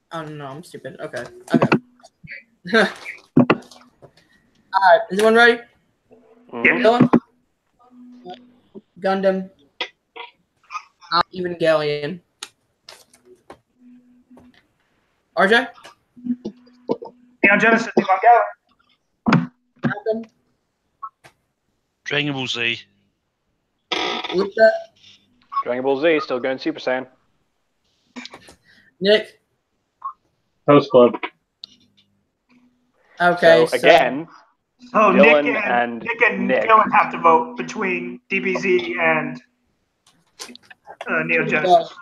Oh no, I'm stupid. Okay. All right, is everyone ready? Dylan? Gundam. Evangelion. RJ? Neon Genesis, Evangelion. Malcolm? Dragon Ball Z. Luca? Dragon Ball Z still going Super Saiyan. Nick? Host Club. Okay, So again, Oh, Dylan Nick and Nick. Dylan have to vote between DBZ and Neon Genesis.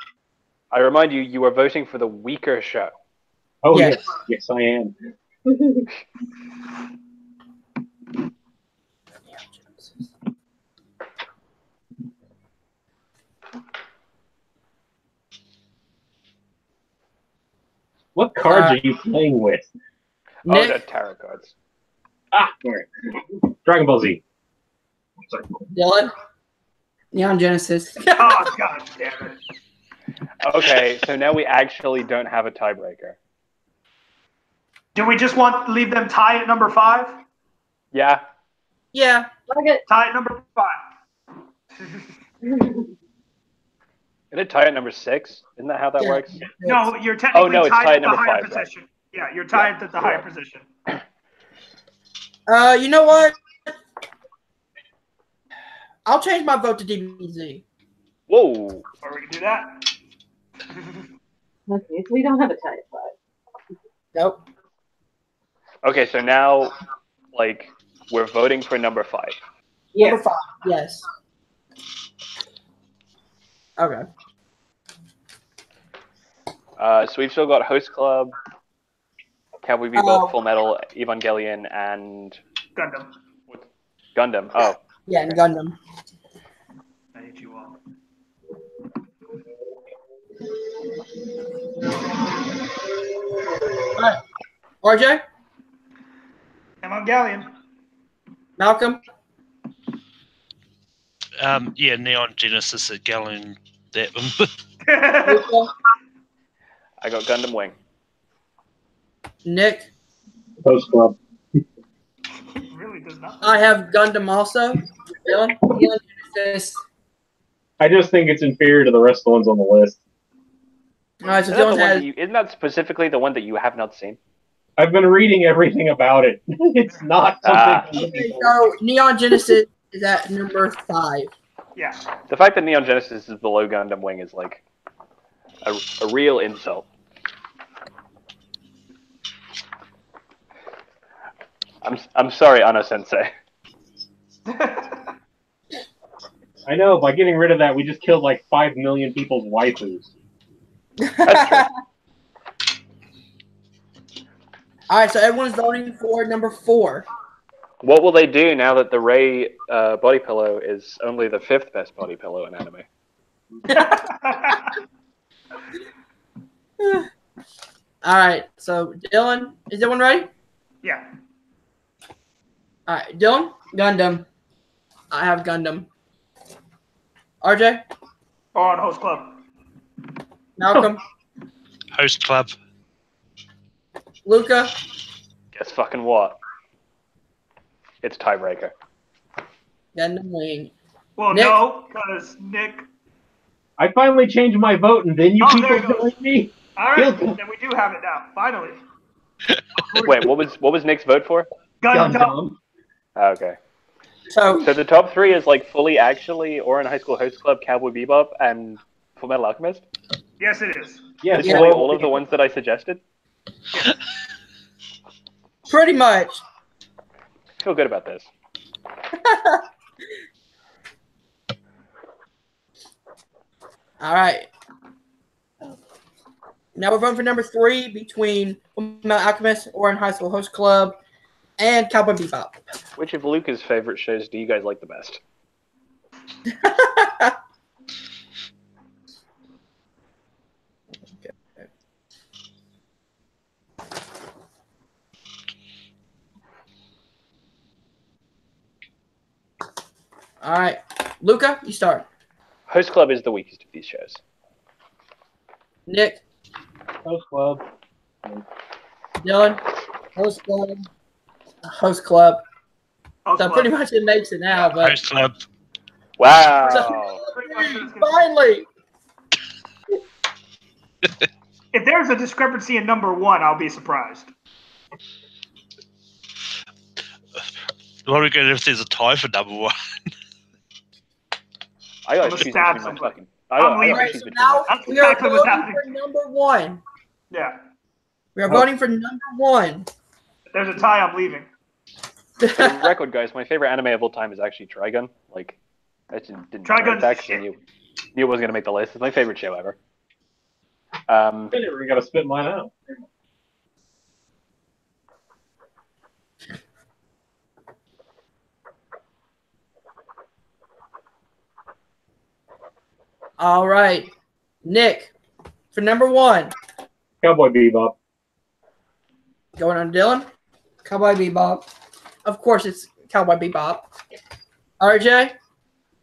I remind you, you are voting for the weaker show. Oh, Yes. yes, I am. What cards are you playing with? Oh, Nick? the tarot cards. Ah, sorry. Dragon Ball Z. Sorry. Dylan? Neon Genesis. Oh, god damn it. Okay, so now we actually don't have a tiebreaker. Do we just want to leave them tie at number 5? Yeah. Yeah. Okay. Tie at number 5. Isn't it tie at number 6? Isn't that how that Yeah. works? No, you're technically no, it's tied tied at at the number higher 5, position. Yeah, you're tied at the higher position. You know what? I'll change my vote to DBZ. Whoa. Or we can do that. Okay, so we don't have a tie at 5. Nope. Okay, so now, like, we're voting for number 5. Yeah. Number 5. Yes. Okay. So we've still got Host Club, Cowboy Bebop, Full Metal, Evangelion, and Gundam. Gundam. Oh. Yeah, and Gundam. I hate you all. All right. RJ? Evangelion. Malcolm? Yeah, Neon Genesis at Gallon. That one. Luca? I got Gundam Wing. Nick? Host Club. Really does not. I have Gundam also. Dylan? Neon Genesis. I just think it's inferior to the rest of the ones on the list. All right, so Isn't that, Dylan has. isn't that specifically the one that you have not seen? I've been reading everything about it. It's not something. Okay, so Neon Genesis is at number 5. Yeah. The fact that Neon Genesis is below Gundam Wing is like a real insult. I'm sorry, Anna Sensei. I know, by getting rid of that, we just killed like 5 million people's waifus. That's true. All right, so everyone's voting for number 4. What will they do now that the Ray body pillow is only the 5th best body pillow in anime? All right, so Dylan, is everyone ready? Yeah. All right, Dylan, Gundam. I have Gundam. RJ, On Host Club. Malcolm, Host Club. Luca, Guess fucking what? It's tiebreaker. Gundam Wing. Well, Nick? no, because Nick. I finally changed my vote, and then you Oh, people there it goes. joined me. All right, Guilty. then we do have it now. Finally. Wait, what was Nick's vote for? Gundam. Okay. So So the top three is like Fully Actually, Ouran High School Host Club, Cowboy Bebop, and Fullmetal Alchemist. Yes, it is. Yes, It's Yeah. really all of the ones that I suggested. pretty much. I feel good about this. All right. Now we're voting for number 3 between Fullmetal Alchemist, Ouran High School Host Club, and Cowboy Bebop. Which of Luca's favorite shows do you guys like the best? All right. Luca, you start. Host Club is the weakest of these shows. Nick, Host Club. Dylan, Host Club. Host Club. Host So Club. pretty much it makes it now, but Host Club. Wow. finally. If there's a discrepancy in number 1, I'll be surprised. What are we going to do if there's a tie for number 1? I got Let's to choose stab between my somebody. fucking. I got leaving. to Alright, choose so between now my. That's we are exactly what's voting happening. for number 1. Yeah. We are voting for number 1. If there's a tie, I'm leaving. For the record, guys, my favorite anime of all time is actually Trigun. Like, I just didn't Trigun's that 'cause I shit. knew it wasn't gonna make the list. It's my favorite show ever. We gotta spit mine out. All right. Nick, for number 1. Cowboy Bebop. Going on Dylan. Cowboy Bebop. Of course, it's Cowboy Bebop. RJ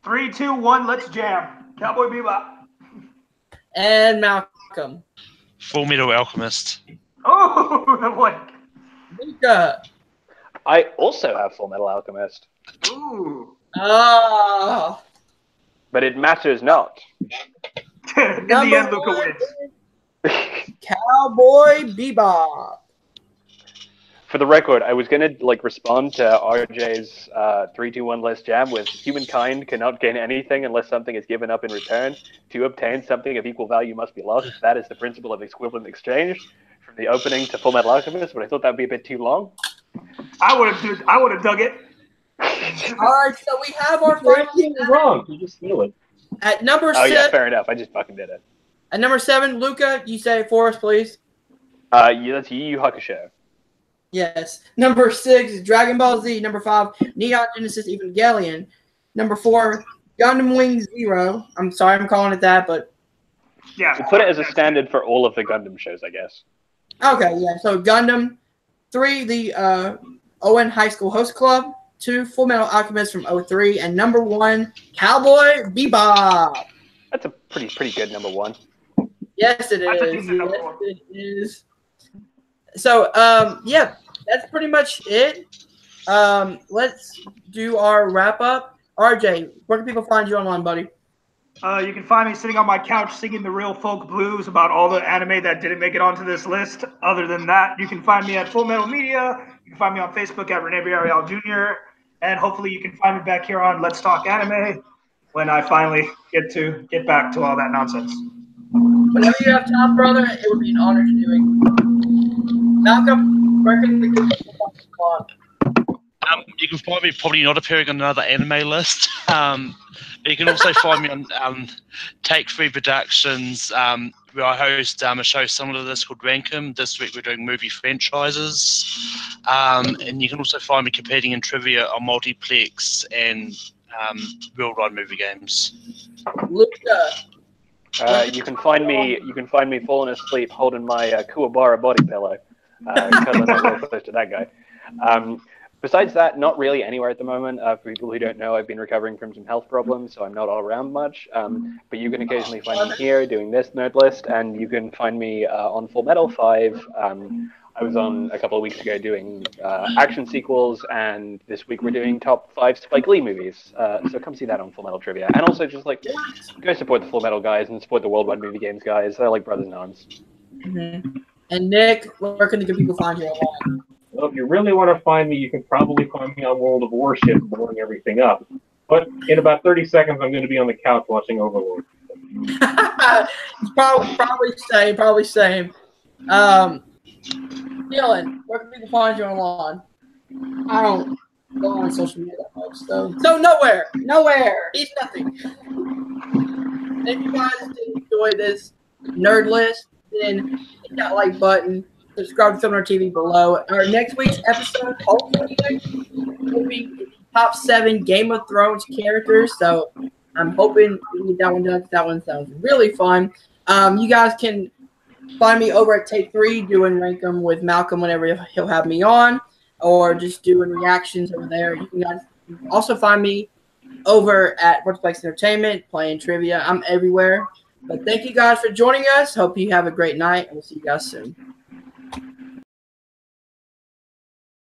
3, 2, 1, let's jam. Cowboy Bebop. and Malcolm. Full Metal Alchemist. Oh, that one. Luca. I also have Full Metal Alchemist, Ooh. Oh. but it matters not. In the Number end, Luca 1 wins. is Cowboy Bebop. For the record, I was gonna respond to RJ's 3-2-1 list jam with humankind cannot gain anything unless something is given up in return. To obtain something of equal value must be lost. That is the principle of equivalent exchange from the opening to Full Metal Alchemist, but I thought that'd be a bit too long. I would have dug it. All right, so we have our final It's wrong. You just steal it. at number Oh yeah, 7. fair enough. I just fucking did it. At number 7, Luca, you say it for us, please. Yeah, that's Yu Yu Hakusho. Yes. Number 6 is Dragon Ball Z. Number 5, Neon Genesis Evangelion. Number 4, Gundam Wing Zero. I'm sorry I'm calling it that, but Yeah. We'll put it as a standard for all of the Gundam shows, I guess. okay, yeah. So Gundam. 3, the Owen High School Host Club. 2, Full Metal Alchemist from 03. And number 1, Cowboy Bebop. That's a pretty good number 1. Yes, it That's a is. decent number Yes, 1. it is. So, yeah, that's pretty much it. Let's do our wrap up. RJ, where can people find you online, buddy? You can find me sitting on my couch singing the real folk blues about all the anime that didn't make it onto this list. Other than that, you can find me at Full Metal Media. You can find me on Facebook at Rene Villarreal Jr. And hopefully you can find me back here on Let's Talk Anime when I finally get back to all that nonsense. Whenever you have time, brother, it would be an honor to do it. Malcolm, where can the good people find you on? You can find me probably not appearing on another anime list. But you can also find me on Take 3 Productions, where I host a show similar to this called Rankum. This week we're doing movie franchises. And you can also find me competing in trivia on Multiplex and real-time movie games. Luca. You can find me falling asleep holding my Kuwabara body pillow, cuddling up real close to that guy. Besides that, not really anywhere at the moment. For people who don't know, I've been recovering from some health problems, so I'm not all around much. But you can occasionally find me here doing this nerd list, and you can find me on Full Metal 5 I was on a couple of weeks ago doing action sequels, and this week we're doing top 5 Spike Lee movies. So come see that on Full Metal Trivia. And also just like go support the Full Metal guys and support the Worldwide Movie Games guys. They're like brothers in arms. Mm-hmm. And Nick, where can the good people find you online? Well, if you really want to find me, you can probably find me on World of Warship, blowing everything up. But in about 30 seconds, I'm going to be on the couch watching Overlord. Probably same. Dylan, where can people find you online? I don't go on social media that much, so Nowhere. He's nothing. If you guys did enjoy this nerd list, then hit that like button. Subscribe to Film Nerd TV below. Our next week's episode, hopefully, will be the top 7 Game of Thrones characters. So I'm hoping we can get that one done. That one sounds really fun. You guys can find me over at Take 3 doing rank 'em with Malcolm whenever he'll have me on, or just doing reactions over there. You can guys also find me over at Vortex Entertainment playing trivia. I'm everywhere. But thank you guys for joining us. Hope you have a great night, and we'll see you guys soon.